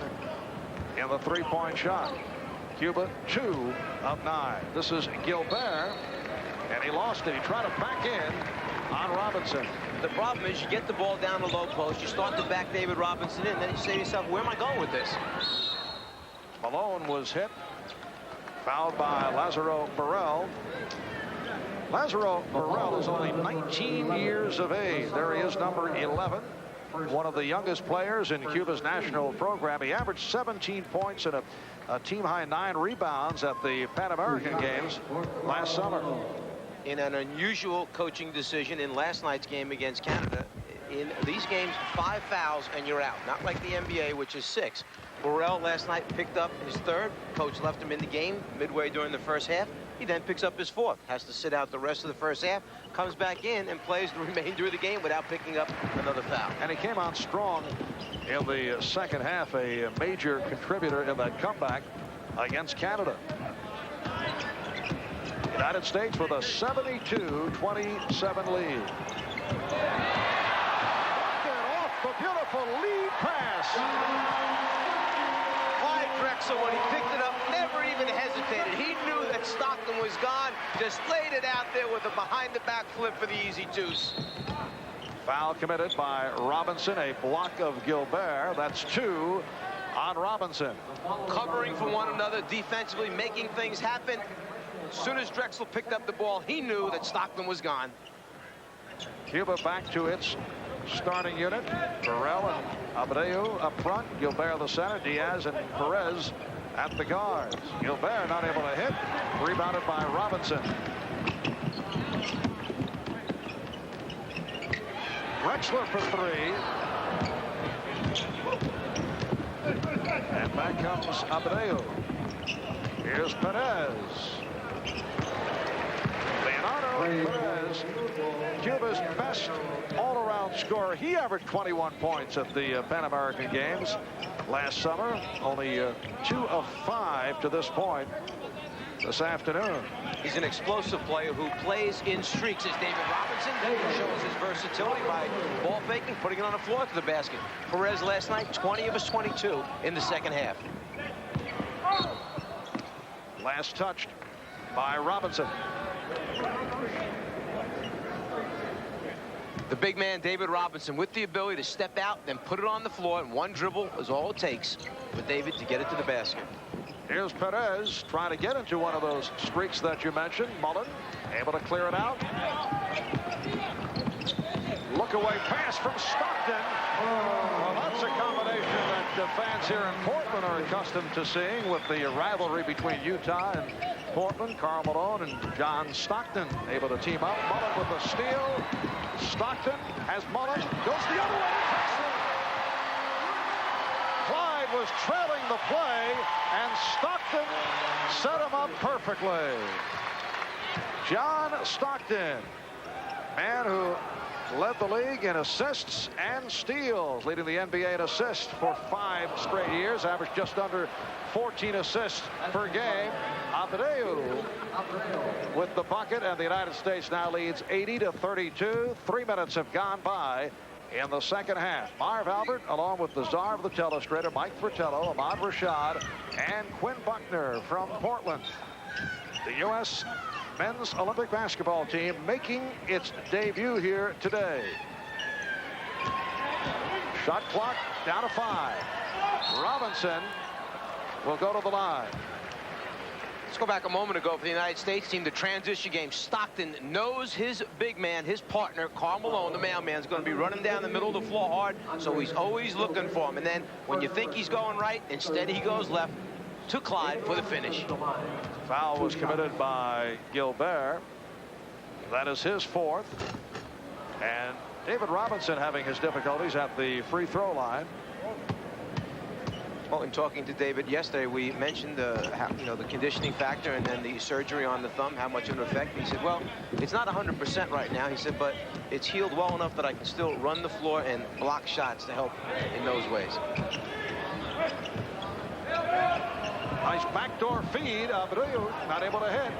in the three-point shot. Cuba 2 of 9. This is Gilbert, and he lost it. He tried to back in on Robinson. The problem is you get the ball down the low post, you start to back David Robinson in, then you say to yourself, where am I going with this? Malone was hit. Fouled by Lazaro Burrell. Lazaro Burrell is only 19 years of age. There he is, number 11. One of the youngest players in Cuba's national program. He averaged 17 points and a team-high 9 rebounds at the Pan American Games last summer. In an unusual coaching decision in last night's game against Canada, in these games, 5 fouls and you're out. Not like the NBA, which is 6. Burrell last night picked up his 3rd. Coach left him in the game midway during the first half. He then picks up his 4th. Has to sit out the rest of the first half. Comes back in and plays the remainder of the game without picking up another foul. And he came out strong in the second half, a major contributor in that comeback against Canada. United States with a 72-27 lead. Off the beautiful lead pass. Clyde Drexler, when he picked it up, never even hesitated. He knew that Stockton was gone, just laid it out there with a behind-the-back flip for the easy deuce. Foul committed by Robinson, a block of Gilbert. That's 2 on Robinson. Covering for one another defensively, making things happen. As soon as Drexler picked up the ball, he knew that Stockton was gone. Cuba back to its starting unit. Burrell and Abreu up front. Gilbert the center. Diaz and Perez at the guards. Gilbert not able to hit. Rebounded by Robinson. Drexler for 3. And back comes Abreu. Here's Perez. Perez, Cuba's best all-around scorer. He averaged 21 points at the Pan American Games last summer. Only 2 of 5 to this point this afternoon. He's an explosive player who plays in streaks, as David Robinson shows his versatility by ball faking, putting it on the floor to the basket. Perez last night, 20 of his 22 in the second half. Last touched by Robinson. The big man, David Robinson, with the ability to step out, then put it on the floor, and one dribble is all it takes for David to get it to the basket. Here's Perez trying to get into one of those streaks that you mentioned. Mullen able to clear it out. Look away pass from Stockton. Well, that's a combination that fans here in Portland are accustomed to seeing with the rivalry between Utah and Portland. Karl Malone and John Stockton able to team up. Mullen with the steal. Stockton has Mullen. Goes the other way. Clyde was trailing the play, and Stockton set him up perfectly. John Stockton, man who led the league in assists and steals, leading the NBA in assists for 5 straight years, averaged just under 14 assists per game. Abreu with the bucket, and the United States now leads 80-32. 3 minutes have gone by in the second half. Marv Albert, along with the czar of the telestrator, Mike Fratello, Ahmad Rashad, and Quinn Buckner from Portland. The U.S. men's Olympic basketball team making its debut here today. Shot clock down to 5. Robinson will go to the line. Let's go back a moment ago for the United States team, the transition game. Stockton knows his big man, his partner, Karl Malone, the mailman, is going to be running down the middle of the floor hard, so he's always looking for him. And then when you think he's going right, instead he goes left to Clyde for the finish. Foul was committed by Gilbert. That is his 4th. And David Robinson having his difficulties at the free throw line. Well, in talking to David yesterday, we mentioned the conditioning factor and then the surgery on the thumb, how much of an effect. He said, well, it's not 100% right now. He said, but it's healed well enough that I can still run the floor and block shots to help in those ways. Nice backdoor feed. Abreu not able to hit.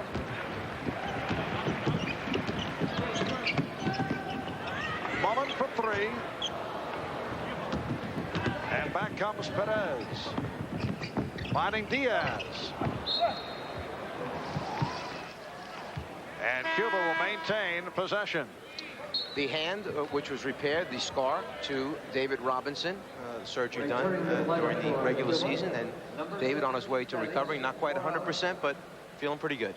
Mullen for 3. And back comes Perez. Finding Diaz. And Cuba will maintain possession. the hand, which was repaired, the scar, to David Robinson, surgery done during the regular season, and David on his way to recovery, not quite 100%, but feeling pretty good.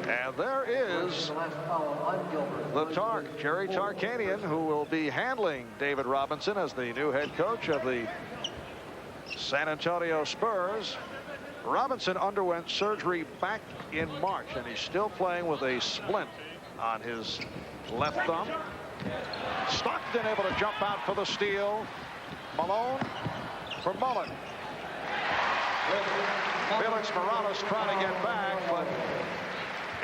And there is the Jerry Tarkanian, who will be handling David Robinson as the new head coach of the San Antonio Spurs. Robinson underwent surgery back in March, and he's still playing with a splint on his left thumb. Stockton able to jump out for the steal. Malone for Mullen. Felix Morales trying to get back, but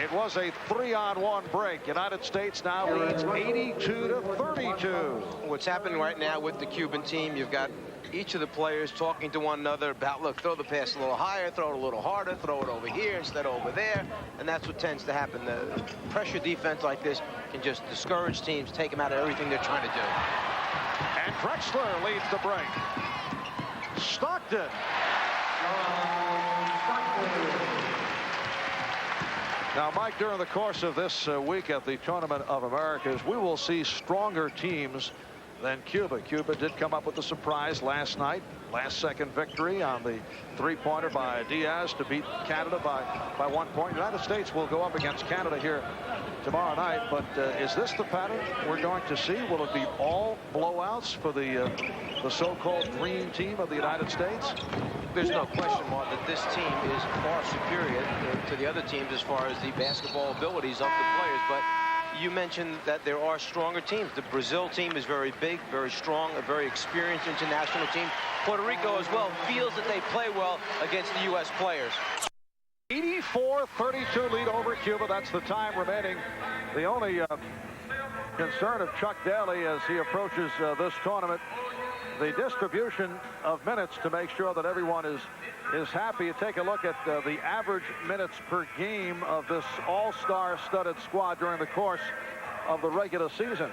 it was a 3-on-1 break. United States now leads 82-32. What's happening right now with the Cuban team, you've got each of the players talking to one another about, look, throw the pass a little higher, throw it a little harder, throw it over here instead of over there, and that's what tends to happen. The pressure defense like this can just discourage teams, take them out of everything they're trying to do. And Drexler leads the break. Stockton. Now, Mike, during the course of this week at the Tournament of Americas, we will see stronger teams than Cuba. Cuba did come up with a surprise last night. Last-second victory on the three-pointer by Diaz to beat Canada by 1 point. United States will go up against Canada here tomorrow night. But is this the pattern we're going to see? Will it be all blowouts for the so-called dream team of the United States? There's no question, Mark, that this team is far superior to the other teams as far as the basketball abilities of the players. But you mentioned that there are stronger teams. The Brazil team is very big, very strong, a very experienced international team. Puerto Rico as well feels that they play well against the U.S. players. 84-32 lead over Cuba. That's the time remaining. The only concern of Chuck Daly as he approaches this tournament, the distribution of minutes to make sure that everyone is happy. You take a look at the average minutes per game of this all-star studded squad during the course of the regular season.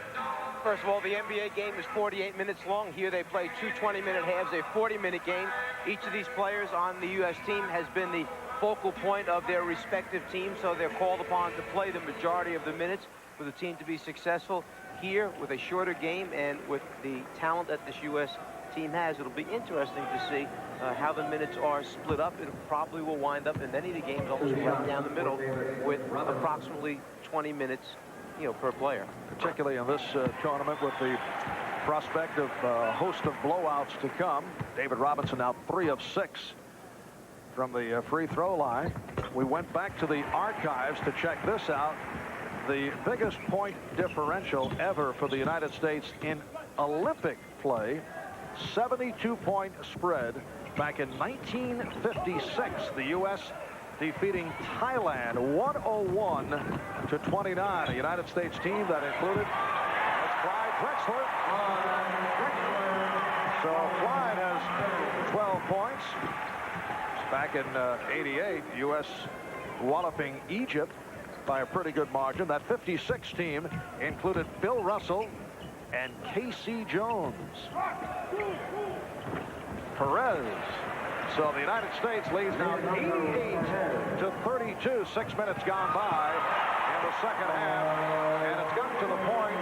First of all, the NBA game is 48 minutes long. Here they play 2 20-minute halves, a 40-minute game. Each of these players on the U.S. team has been the focal point of their respective teams, so they're called upon to play the majority of the minutes for the team to be successful. Here, with a shorter game and with the talent that this U.S. team has, it'll be interesting to see how the minutes are split up. It probably will wind up in many of the games almost right down the middle with approximately 20 minutes, per player. Particularly in this tournament with the prospect of a host of blowouts to come. David Robinson now 3 of 6 from the free throw line. We went back to the archives to check this out. The biggest point differential ever for the United States in Olympic play, 72-point spread back in 1956. The U.S. defeating Thailand 101-29. A United States team that included Clyde Drexler. So Clyde has 12 points. Back in 88, U.S. walloping Egypt by a pretty good margin. That 56 team included Bill Russell and Casey Jones. Perez. So the United States leads now 88-32. 6 minutes gone by in the second half, and it's gotten to the point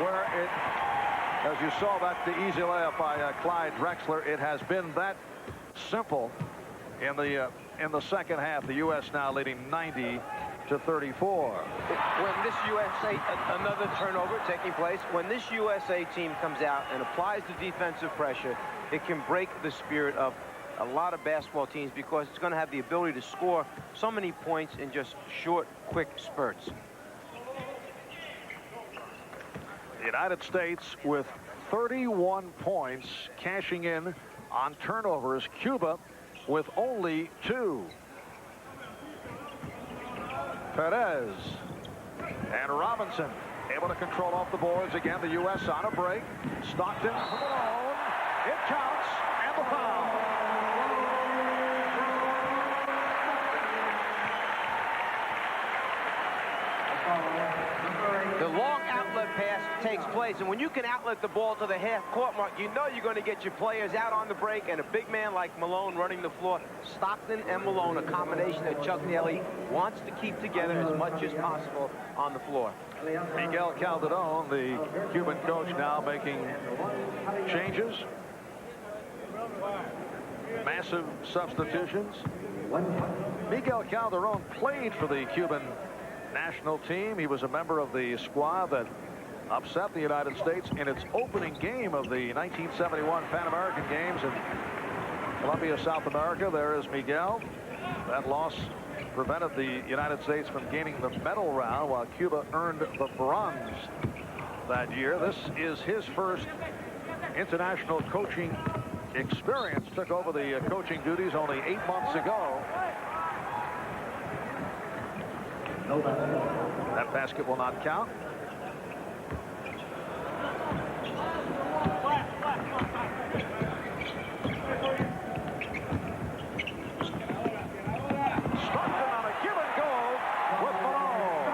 where it, as you saw that the easy layup by Clyde Drexler, it has been that simple in the second half. The U.S. now leading 90-34. When this USA, another turnover taking place, when this USA team comes out and applies the defensive pressure, it can break the spirit of a lot of basketball teams because it's going to have the ability to score so many points in just short, quick spurts. The United States with 31 points, cashing in on turnovers. Cuba with only 2. Perez and Robinson able to control off the boards again. The U.S. on a break. Stockton from Malone. It counts, and the foul. The long outlet outlet pass takes place. And when you can outlet the ball to the half-court mark, you know you're going to get your players out on the break, and a big man like Malone running the floor. Stockton and Malone, a combination that Chuck Daly wants to keep together as much as possible on the floor. Miguel Calderon, the Cuban coach, now making changes. Massive substitutions. Miguel Calderon played for the Cuban national team. He was a member of the squad that upset the United States in its opening game of the 1971 Pan American Games in Colombia, South America. There is Miguel. That loss prevented the United States from gaining the medal round, while Cuba earned the bronze that year. This is his first international coaching experience. Took over the coaching duties only 8 months ago. That basket will not count. Stockton on a give and go with Malone.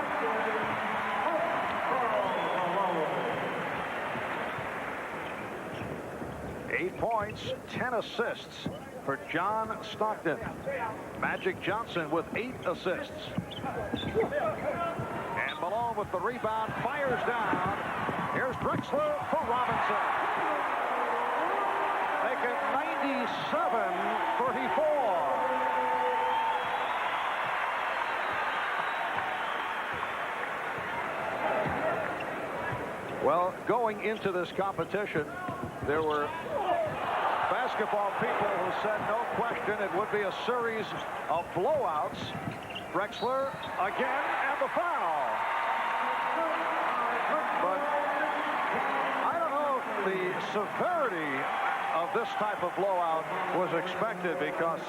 8 points, 10 assists for John Stockton. Magic Johnson with 8 assists. And Malone with the rebound, fires down. Here's Drexler for Robinson. Make it 97-34. Well, going into this competition, there were basketball people who said no question it would be a series of blowouts. Drexler again, and the foul. But I don't know if the severity of this type of blowout was expected, because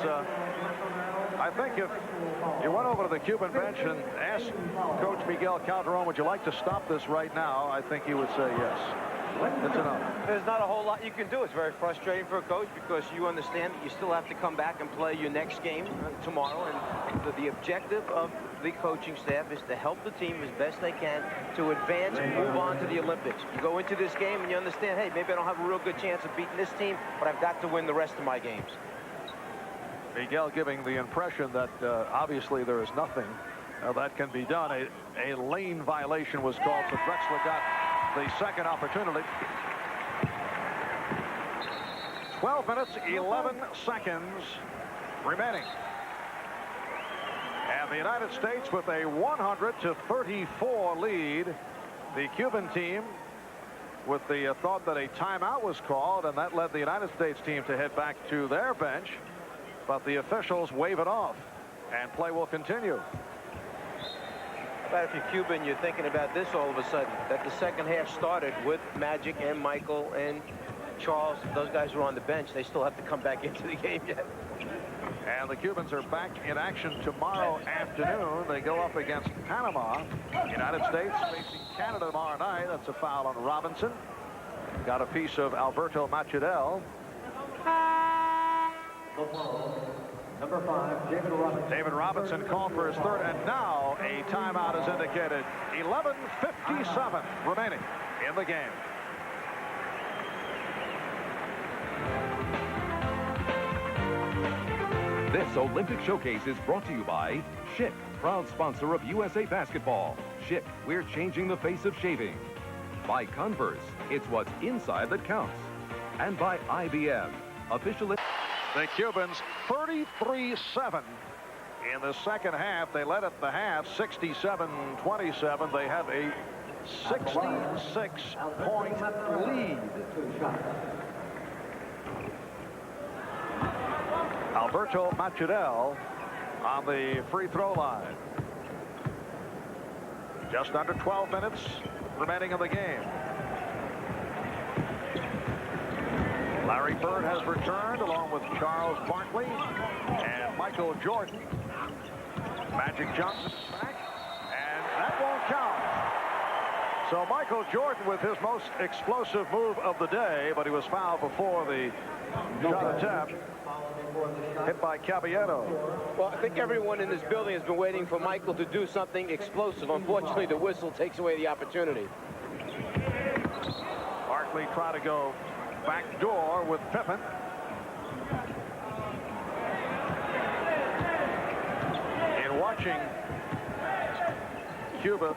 I think if you went over to the Cuban bench and asked Coach Miguel Calderon, would you like to stop this right now, I think he would say yes. It's enough. There's not a whole lot you can do. It's very frustrating for a coach, because you understand that you still have to come back and play your next game tomorrow. And the objective of the coaching staff is to help the team as best they can to advance and move on to the Olympics. You go into this game and you understand, hey, maybe I don't have a real good chance of beating this team, but I've got to win the rest of my games. Miguel giving the impression that obviously there is nothing that can be done. A lane violation was called, so Drexler got the second opportunity. 12 minutes, 11 seconds remaining. And the United States with a 100-34 lead. The Cuban team with the thought that a timeout was called, and that led the United States team to head back to their bench. But the officials wave it off, and play will continue. But if you're Cuban, you're thinking about this all of a sudden, that the second half started with Magic and Michael and Charles. Those guys were on the bench. They still have to come back into the game yet. And the Cubans are back in action tomorrow afternoon. They go up against Panama. United States facing Canada tomorrow night. That's a foul on Robinson. Got a piece of Alberto Machadel. Number 5, David Robinson. David Robinson called for his third, and now a timeout is indicated. 11:57 remaining in the game. This Olympic Showcase is brought to you by Schick, proud sponsor of USA Basketball. Schick, we're changing the face of shaving. By Converse, it's what's inside that counts. And by IBM, officially. The Cubans 33-7 in the second half. They led at the half 67-27. They have a 66-point lead. Alberto Machadel on the free throw line. Just under 12 minutes remaining in the game. Larry Bird has returned along with Charles Barkley and Michael Jordan. Magic Johnson back, and that won't count. So Michael Jordan with his most explosive move of the day, but he was fouled before the shot attempt. Hit by Caballero. Well, I think everyone in this building has been waiting for Michael to do something explosive. Unfortunately, the whistle takes away the opportunity. Barkley try to go back door with Pippen. In watching Cuba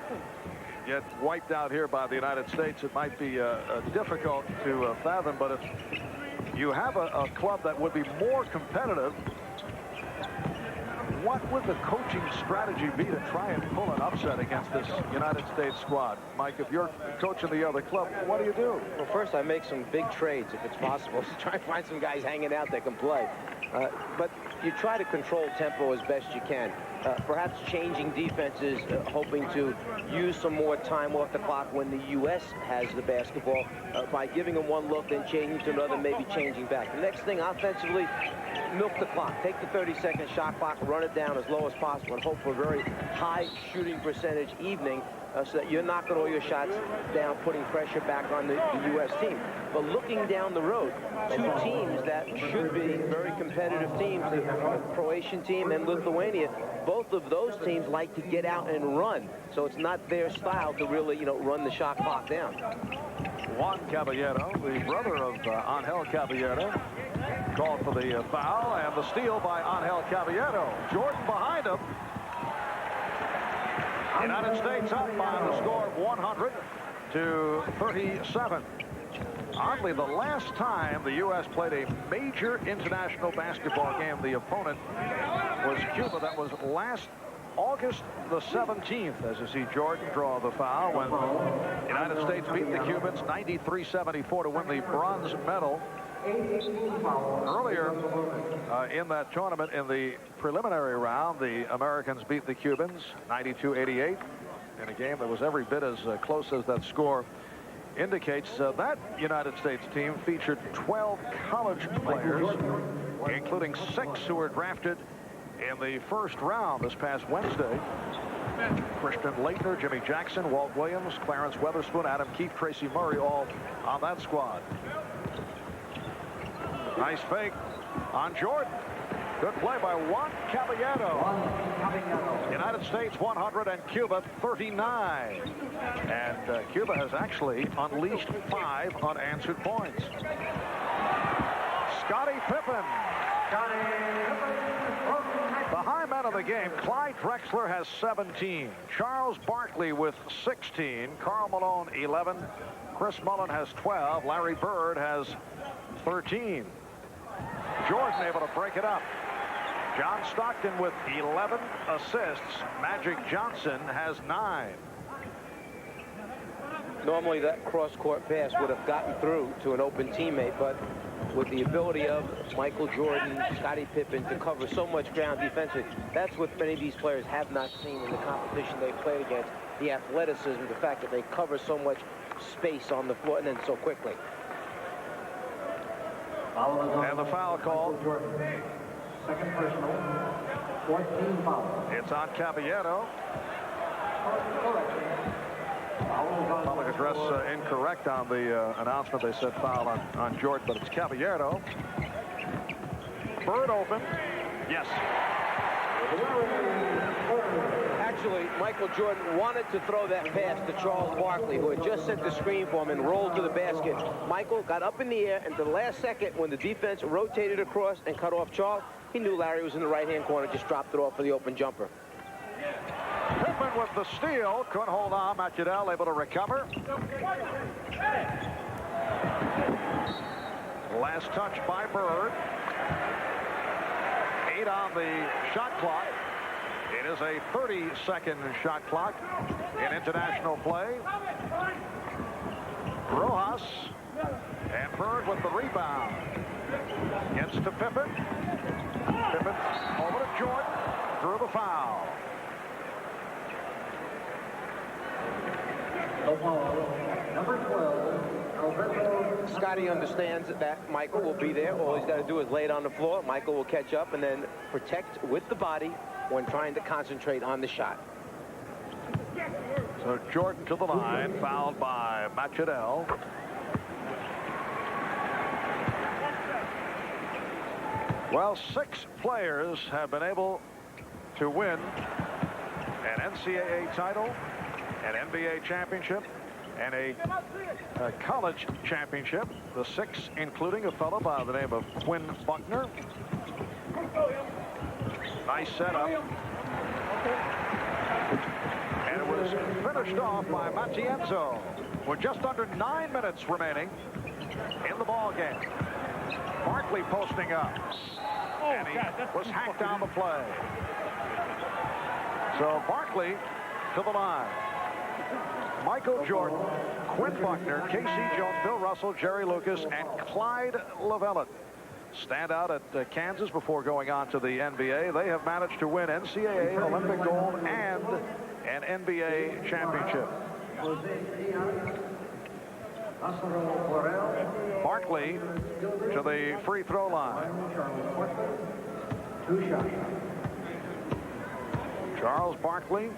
get wiped out here by the United States, it might be difficult to fathom, but if you have a club that would be more competitive, what would the coaching strategy be to try and pull an upset against this United States squad? Mike, if you're coaching the other club, what do you do? Well, first I make some big trades if it's possible. Try and find some guys hanging out that can play. But you try to control tempo as best you can. Perhaps changing defenses, hoping to use some more time off the clock when the U.S. has the basketball by giving them one look, then changing to another, maybe changing back. The next thing, offensively, milk the clock. Take the 30-second shot clock, run it down as low as possible, and hope for a very high shooting percentage evening so that you're knocking all your shots down, putting pressure back on the U.S. team. But looking down the road, two teams that should be very competitive teams, the Croatian team and Lithuania, both of those teams like to get out and run. So it's not their style to really, run the shot clock down. Juan Caballero, the brother of Angel Caballero, called for the foul, and the steal by Angel Caballero. Jordan behind him. United States up by the score of 100-37. Oddly, the last time the U.S. played a major international basketball game, the opponent was Cuba. That was last August the 17th, as you see Jordan draw the foul when the United States beat the Cubans 93-74 to win the bronze medal. Earlier in that tournament, in the preliminary round, the Americans beat the Cubans 92-88 in a game that was every bit as close as that score indicates. That United States team featured 12 college players, including 6 who were drafted in the first round this past Wednesday. Christian Laettner, Jimmy Jackson, Walt Williams, Clarence Weatherspoon, Adam Keefe, Tracy Murray, all on that squad. Nice fake on Jordan. Good play by Juan Caballero. United States 100 and Cuba 39. And Cuba has actually unleashed 5 unanswered points. Scottie Pippen. The high man of the game, Clyde Drexler, has 17. Charles Barkley with 16. Karl Malone 11. Chris Mullen has 12. Larry Bird has 13. Jordan able to break it up. John Stockton with 11 assists. Magic Johnson has 9. Normally that cross-court pass would have gotten through to an open teammate, but with the ability of Michael Jordan, Scottie Pippen to cover so much ground defensively, that's what many of these players have not seen in the competition they've played against. The athleticism, the fact that they cover so much space on the floor and then so quickly. And the foul call. Second personal, 14 foul. It's on Caballero. Public address incorrect on the announcement. They said foul on Jordan, but it's Caballero. Bird open. Yes. Actually, Michael Jordan wanted to throw that pass to Charles Barkley, who had just set the screen for him and rolled to the basket. Michael got up in the air, and to the last second, when the defense rotated across and cut off Charles, he knew Larry was in the right-hand corner, just dropped it off for the open jumper. Pippen with the steal. Couldn't hold on. Macudel able to recover. Last touch by Bird. 8 on the shot clock. It is a 30-second shot clock in international play. Rojas and Bird with the rebound. Gets to Pippen. Pippen over to Jordan. Through the foul. Number 12, Scottie understands that Michael will be there. All he's got to do is lay it on the floor. Michael will catch up and then protect with the body when trying to concentrate on the shot. So Jordan to the line, fouled by Macudel. Well, 6 players have been able to win an NCAA title, an NBA championship, and a college championship. The 6 including a fellow by the name of Quinn Buckner. Nice setup. And it was finished off by Matienzo with just under 9 minutes remaining in the ball game. Barkley posting up. And he was hacked down the play. So Barkley to the line. Michael Jordan, Quinn Buckner, K.C. Jones, Bill Russell, Jerry Lucas, and Clyde Laettner stand out at Kansas before going on to the NBA. They have managed to win NCAA, Olympic gold, and an NBA championship. Barkley to the free throw line. Charles Barkley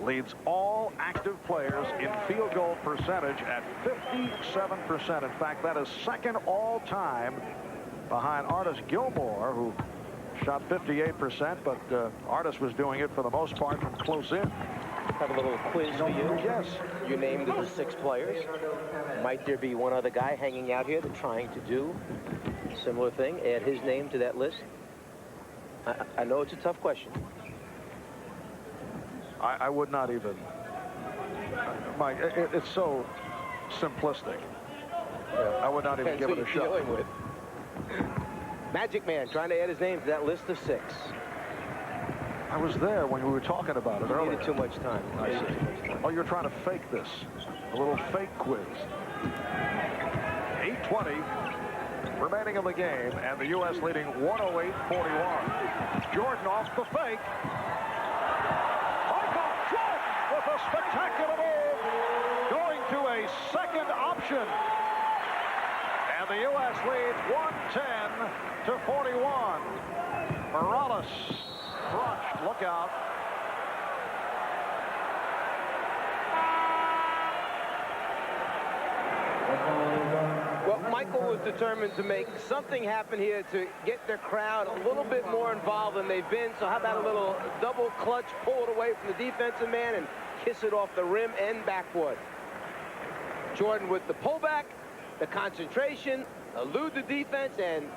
leads all active players in field goal percentage at 57%. In fact, that is second all time behind Artis Gilmore, who shot 58%, but Artis was doing it for the most part from close in. Have a little quiz for you. Yes. You named the 6 players. Might there be one other guy hanging out here that's trying to do a similar thing? Add his name to that list? I know it's a tough question. I would not even. Mike, it's so simplistic. Yeah. I would not even give it a shot. With. Magic Man trying to add his name to that list of 6. I was there when we were talking about it earlier. Needed too much time. I see. Oh, you're trying to fake this. A little fake quiz. 8:20 remaining in the game, and the U.S. leading 108-41. Jordan off the fake. Michael Jordan with a spectacular move, going to a second option. And the U.S. leads 110-41. Morales crushed. Look out. Well, Michael was determined to make something happen here to get their crowd a little bit more involved than they've been. So how about a little double clutch, pull it away from the defensive man and kiss it off the rim and backboard. Jordan with the pullback, the concentration, elude the defense, and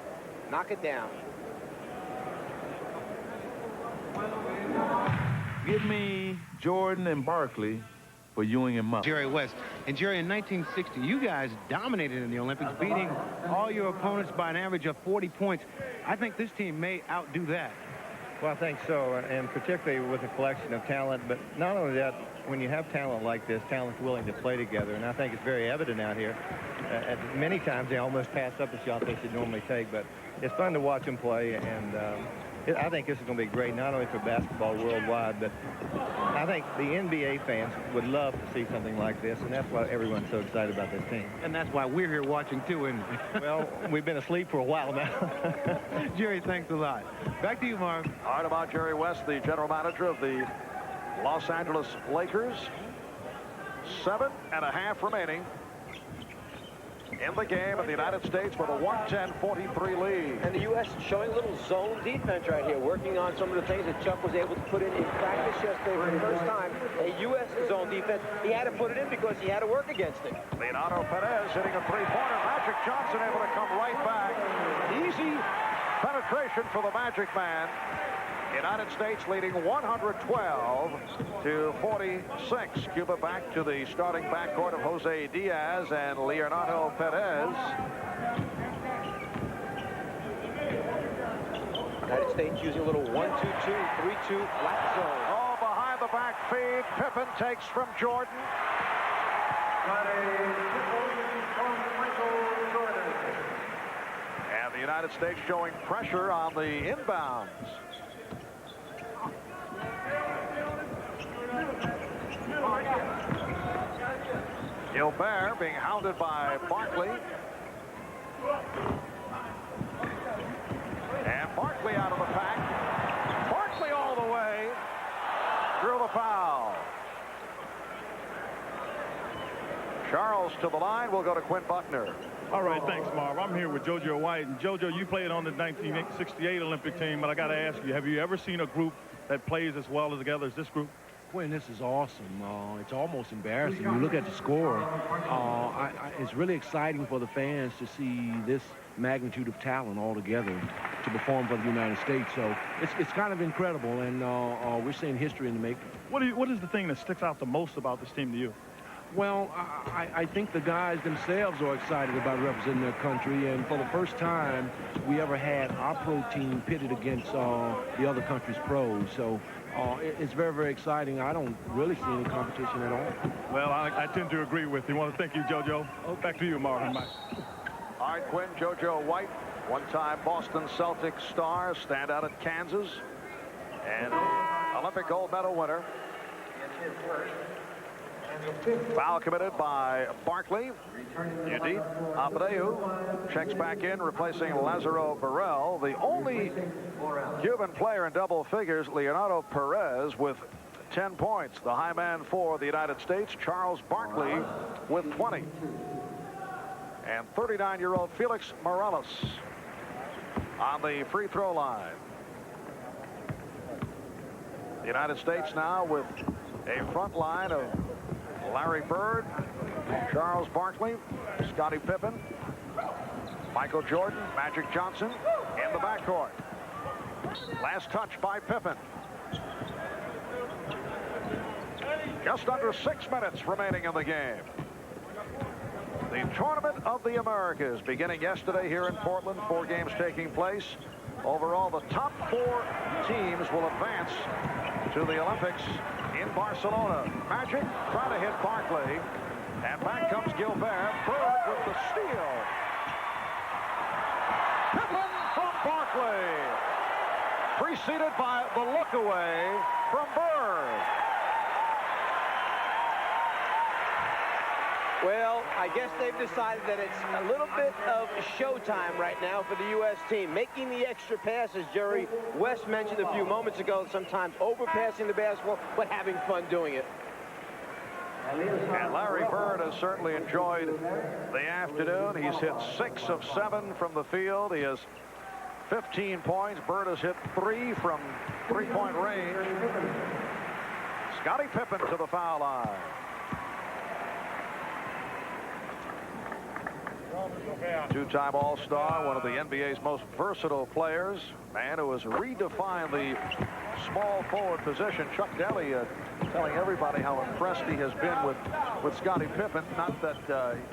knock it down. Give me Jordan and Barkley for Ewing and Mullen. Jerry West. And Jerry, in 1960, you guys dominated in the Olympics, beating all your opponents by an average of 40 points. I think this team may outdo that. Well, I think so, and particularly with a collection of talent. But not only that, when you have talent like this, talent's willing to play together. And I think it's very evident out here. Many times they almost pass up a shot they should normally take. But it's fun to watch them play, and I think this is going to be great, not only for basketball worldwide, but I think the NBA fans would love to see something like this, and that's why everyone's so excited about this team. And that's why we're here watching, too, isn't we? Well, we've been asleep for a while now. Jerry, thanks a lot. Back to you, Marv. All right, about Jerry West, the general manager of the Los Angeles Lakers. 7.5 remaining in the game, and the United States with a 110-43 lead. And the U.S. showing a little zone defense right here, working on some of the things that Chuck was able to put in practice yesterday for the first time. A U.S. zone defense. He had to put it in because he had to work against it. Leonardo Perez hitting a three-pointer. Magic Johnson able to come right back. Easy penetration for the Magic Man. United States leading 112-46. Cuba back to the starting backcourt of Jose Diaz and Leonardo Perez. United States using a little 1-2-2, 3-2 flat zone. Oh, behind the back feed. Pippen takes from Jordan. And the United States showing pressure on the inbounds. Gilbert being hounded by Barkley. And Barkley out of the pack. Barkley all the way. Drew the foul. Charles to the line. We'll go to Quinn Buckner. All right, thanks, Marv. I'm here with JoJo White. And JoJo, you played on the 1968 Olympic team, but I got to ask you, have you ever seen a group that plays as well together as this group? Quinn, this is awesome. It's almost embarrassing. You look at the score. It's really exciting for the fans to see this magnitude of talent all together to perform for the United States. So it's kind of incredible, and we're seeing history in the making. What is the thing that sticks out the most about this team to you? Well, I think the guys themselves are excited about representing their country, and for the first time we ever had our pro team pitted against the other country's pros. So it's very, very exciting. I don't really see any competition at all. Well, I tend to agree with you. I want to thank you, JoJo. Back to you, Marvin. Mike. All right, Quinn, JoJo White, one-time Boston Celtics star, standout at Kansas, and Olympic gold medal winner. Foul committed by Barkley. Indeed, Abreu checks back in, replacing Lazaro Burrell. The only Cuban player in double figures, Leonardo Perez, with 10 points. The high man for the United States, Charles Barkley, with 20. And 39-year-old Felix Morales on the free throw line. The United States now with a front line of Larry Bird, Charles Barkley, Scottie Pippen, Michael Jordan, Magic Johnson in the backcourt. Last touch by Pippen. Just under 6 minutes remaining in the game. The Tournament of the Americas beginning yesterday here in Portland. 4 games taking place. Overall, the top 4 teams will advance to the Olympics in Barcelona. Magic trying to hit Barkley, and back comes Gilbert. Bird with the steal. Pippen from Barkley, preceded by the look away from Bird. Well, I guess they've decided that it's a little bit of showtime right now for the U.S. team. Making the extra passes, Jerry. West mentioned a few moments ago, sometimes overpassing the basketball, but having fun doing it. And Larry Bird has certainly enjoyed the afternoon. He's hit 6 of 7 from the field. He has 15 points. Bird has hit 3 from three-point range. Scottie Pippen to the foul line. Two-time All-Star, one of the NBA's most versatile players, man who has redefined the small forward position. Chuck Daly telling everybody how impressed he has been with Scottie Pippen. Not that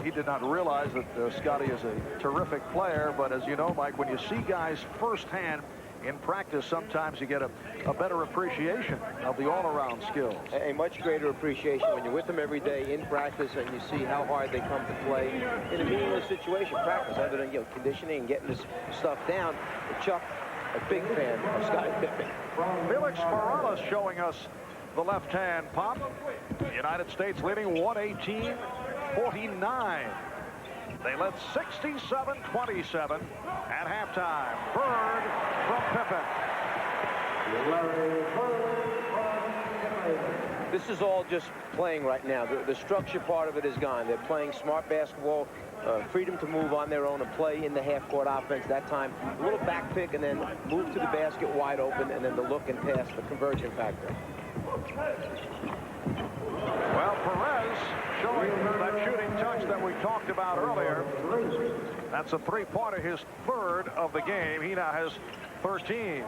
he did not realize that Scottie is a terrific player, but as you know, Mike, when you see guys firsthand in practice, sometimes you get a better appreciation of the all-around skills. A much greater appreciation when you're with them every day in practice and you see how hard they come to play in a meaningless situation. Practice, other than conditioning and getting this stuff down. But Chuck, a big fan of Scottie Pippen. Felix Morales showing us the left-hand pop. The United States leading 118-49. They led 67-27 at halftime. Bird from Pippen. This is all just playing right now. The structure part of it is gone. They're playing smart basketball, freedom to move on their own and play in the half-court offense. That time, a little back pick and then move to the basket wide open, and then the look and pass, the conversion factor. Well, Perez showing that shooting touch that we talked about earlier. That's a three-pointer, his 3rd of the game. He now has 13.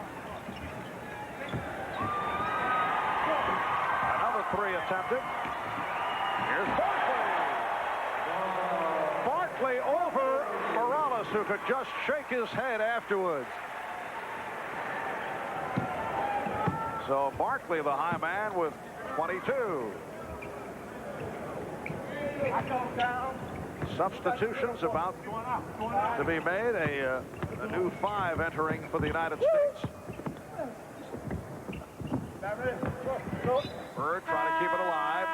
Another 3 attempted. Here's Barkley. Barkley over Morales, who could just shake his head afterwards. So Barkley, the high man, with 22. Substitutions about to be made. A new 5 entering for the United States. Bird trying to keep it alive.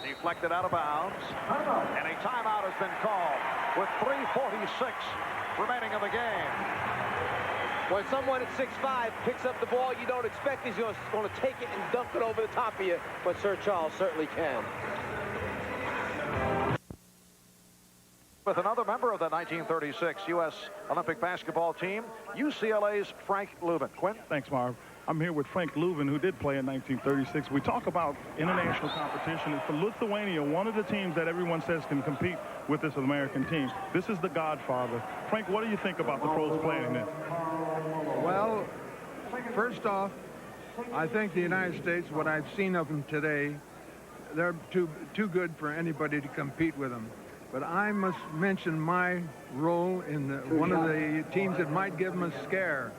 Deflected out of bounds. And a timeout has been called with 3:46 remaining in the game. When someone at 6'5" picks up the ball, you don't expect he's going to take it and dunk it over the top of you, but Sir Charles certainly can. With another member of the 1936 U.S. Olympic basketball team, UCLA's Frank Lubin. Quinn? Thanks, Marv. I'm here with Frank Ewing, who did play in 1936. We talk about international competition. For Lithuania, one of the teams that everyone says can compete with this American team. This is the Godfather. Frank, what do you think about the pros playing in this? Well, first off, I think the United States, what I've seen of them today, they're too good for anybody to compete with them. But I must mention my role in one of the teams that might give them a scare.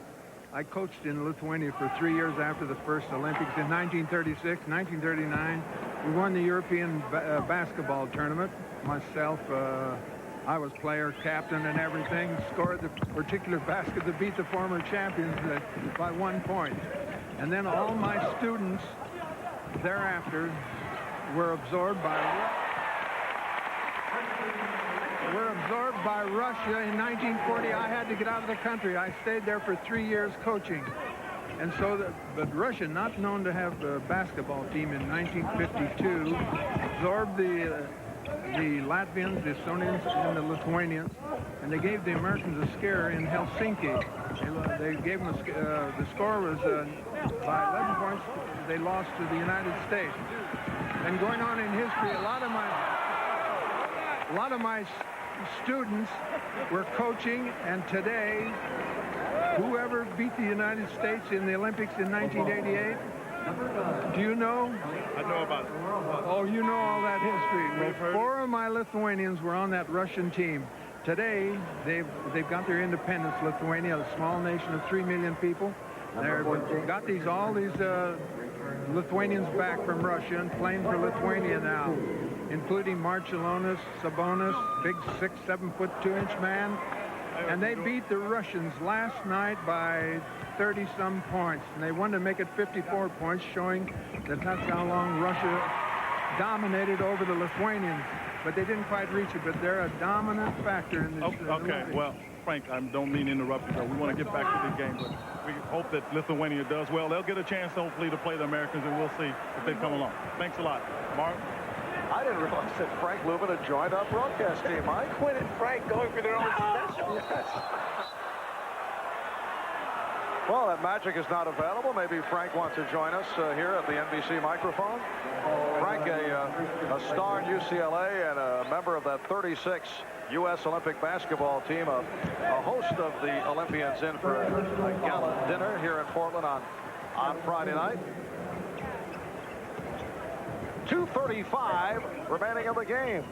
I coached in Lithuania for 3 years after the first Olympics in 1936, 1939. We won the European basketball tournament. Myself, I was player, captain, and everything. Scored the particular basket to beat the former champions by 1 point. And then all my students thereafter were absorbed by Russia in 1940. I had to get out of the country. I stayed there for 3 years coaching. And so, but Russia, not known to have a basketball team in 1952, absorbed the Latvians, the Estonians, and the Lithuanians, and they gave the Americans a scare in Helsinki. They gave them the score was by 11 points. They lost to the United States. And going on in history, a lot of my students were coaching, and today, whoever beat the United States in the Olympics in 1988, do you know? I know about it. Oh, you know all that history. Well, 4 of my Lithuanians were on that Russian team. Today, they've got their independence. Lithuania, a small nation of 3 million people. They've got all these Lithuanians back from Russia and playing for Lithuania now, including Marcellonis, Sabonis, big 6'7" 2" man. And they beat the Russians last night by 30-some points. And they wanted to make it 54 points, showing that that's how long Russia dominated over the Lithuanians. But they didn't quite reach it, but they're a dominant factor in this. Okay, well, Frank, I don't mean to interrupt you. We want to get back to the game, but we hope that Lithuania does well. They'll get a chance, hopefully, to play the Americans, and we'll see if they come along. Thanks a lot. Mark? I didn't realize that Frank Ewing had joined our broadcast team, Mike. Quinn and Frank going for their own special. Yes. Well, that magic is not available. Maybe Frank wants to join us here at the NBC microphone. Frank, a star at UCLA and a member of that 36 U.S. Olympic basketball team, a host of the Olympians in for a gala dinner here in Portland on Friday night. 2:35 remaining in the game.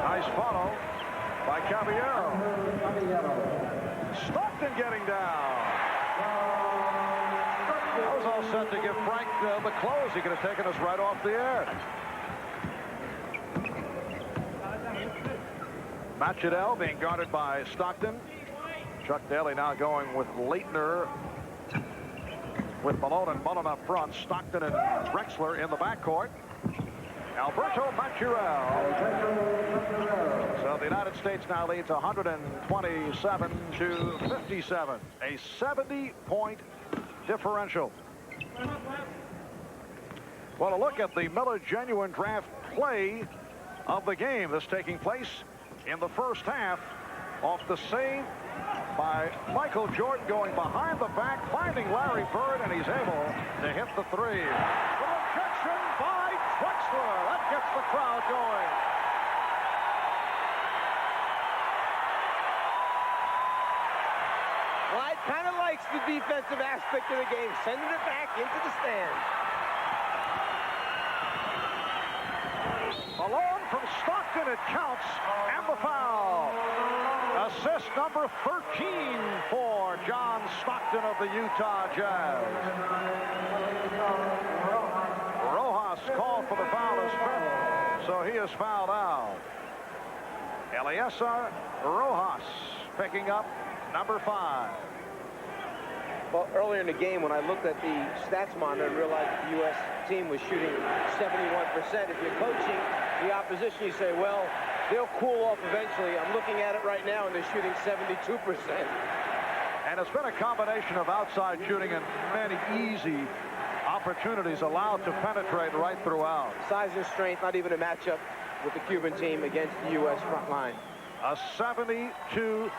Nice follow by Caballero. Stockton getting down. That was all set to give Frank the close. He could have taken us right off the air. Machadel being guarded by Stockton. Chuck Daly now going with Laettner, with Malone and Mullen up front. Stockton and Drexler in the backcourt. Alberto Machurel. So the United States now leads 127-57. A 70-point differential. Well, a look at the Miller Genuine Draft play of the game. This taking place in the first half off the save by Michael Jordan, going behind the back, finding Larry Bird, and he's able to hit the three. The rejection by Drexler. That gets the crowd going. Clyde kind of likes the defensive aspect of the game, sending it back into the stands. Malone from Stockton, it counts, and the foul. Assist number 13 for John Stockton of the Utah Jazz. Rojas called for the foul as fifth, so he is fouled out. Eliezer Rojas picking up number 5. Well, earlier in the game, when I looked at the stats monitor and realized the U.S. team was shooting 71%, if you're coaching the opposition, you say, well, they'll cool off eventually. I'm looking at it right now, and they're shooting 72%. And it's been a combination of outside shooting and many easy opportunities allowed to penetrate right throughout. Size and strength, not even a matchup with the Cuban team against the U.S. front line. A 72-point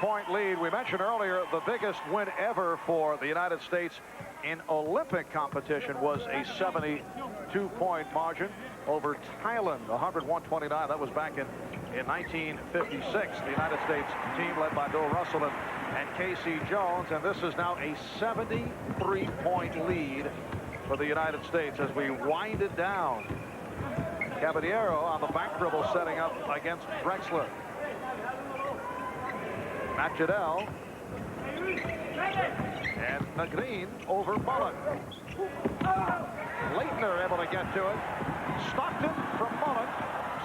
17-point lead. We mentioned earlier the biggest win ever for the United States in Olympic competition was a 72-point margin over Thailand, 101-29. That was back in 1956. The United States team led by Bill Russell and Casey Jones, and this is now a 73-point lead for the United States as we wind it down. Caballero on the back dribble setting up against Drexler. Macedel and Green over Mullen. Laettner able to get to it. Stockton from Mullen.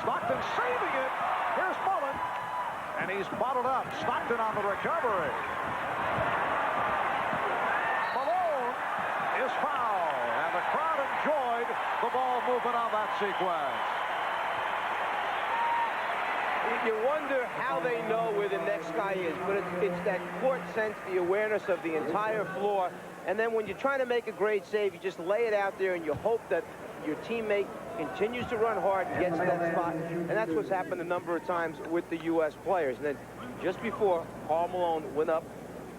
Stockton saving it. Here's Mullen, and he's bottled up. Stockton on the recovery. Malone is fouled, and the crowd enjoyed the ball movement on that sequence. You wonder how they know where the next guy is, but it's that court sense, the awareness of the entire floor. And then when you're trying to make a great save, you just lay it out there and you hope that your teammate continues to run hard and gets to that spot. And that's what's happened a number of times with the U.S. players. And then just before Karl Malone went up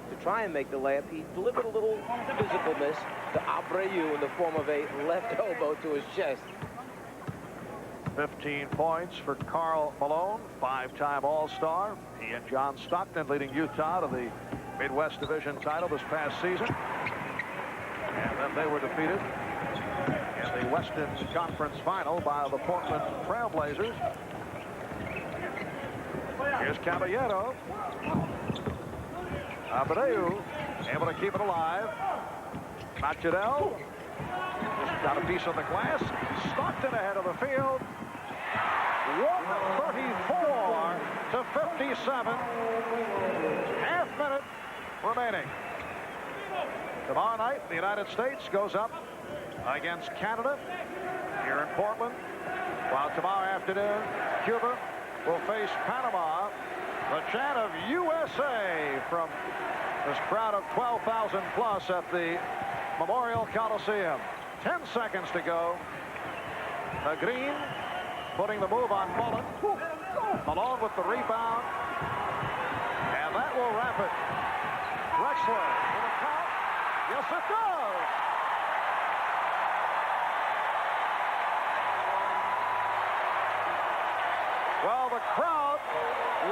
to try and make the layup, he delivered a little physical miss to Abreu in the form of a left elbow to his chest. 15 points for Karl Malone, 5-time All-Star. He and John Stockton leading Utah to the Midwest Division title this past season. And then they were defeated in the Western Conference Final by the Portland Trailblazers. Here's Caballero. Abreu able to keep it alive. Macedel just got a piece of the glass. Stockton ahead of the field. 134 to 57. Half minute remaining. Tomorrow night, the United States goes up against Canada here in Portland. While tomorrow afternoon, Cuba will face Panama. The chant of USA from this crowd of 12,000 plus at the Memorial Coliseum. 10 seconds to go. The Green putting the move on Mullen. Malone with the rebound. And that will wrap it. Drexler with a count. Yes, it does. Well, the crowd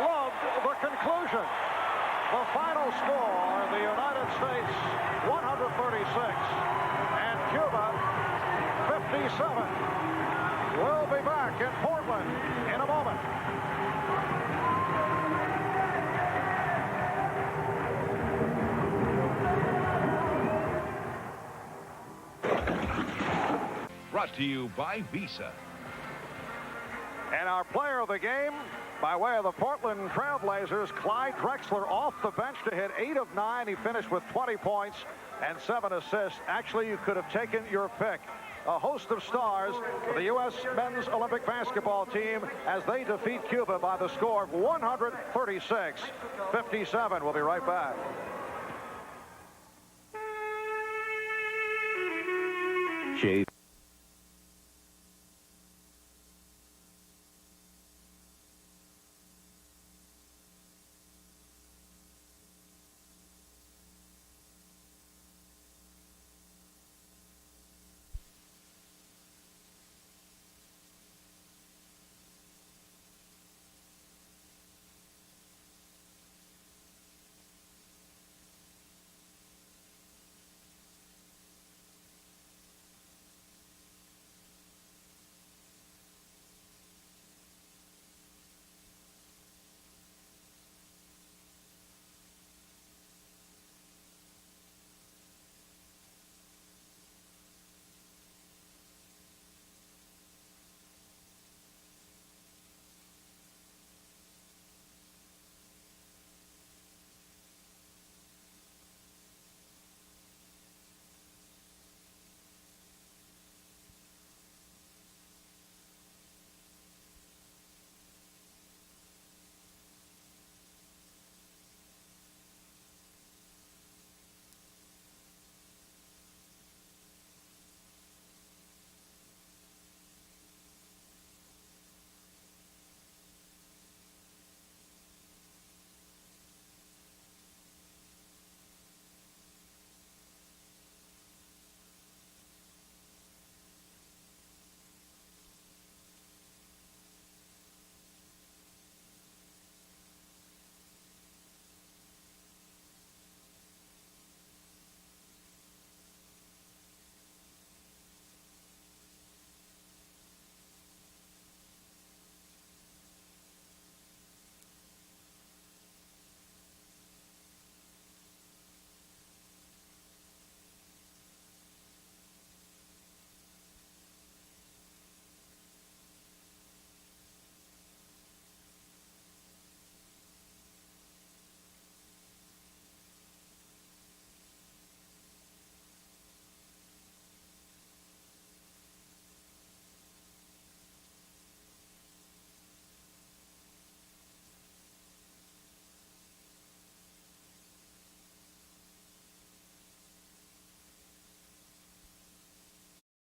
loved the conclusion. The final score, the United States 136 and Cuba 57. We'll be back in Portland in a moment. Brought to you by Visa. And our player of the game, by way of the Portland Trailblazers, Clyde Drexler off the bench to hit 8 of 9. He finished with 20 points and 7 assists. Actually, you could have taken your pick. A host of stars for the U.S. men's Olympic basketball team as they defeat Cuba by the score of 136-57. We'll be right back. Shave.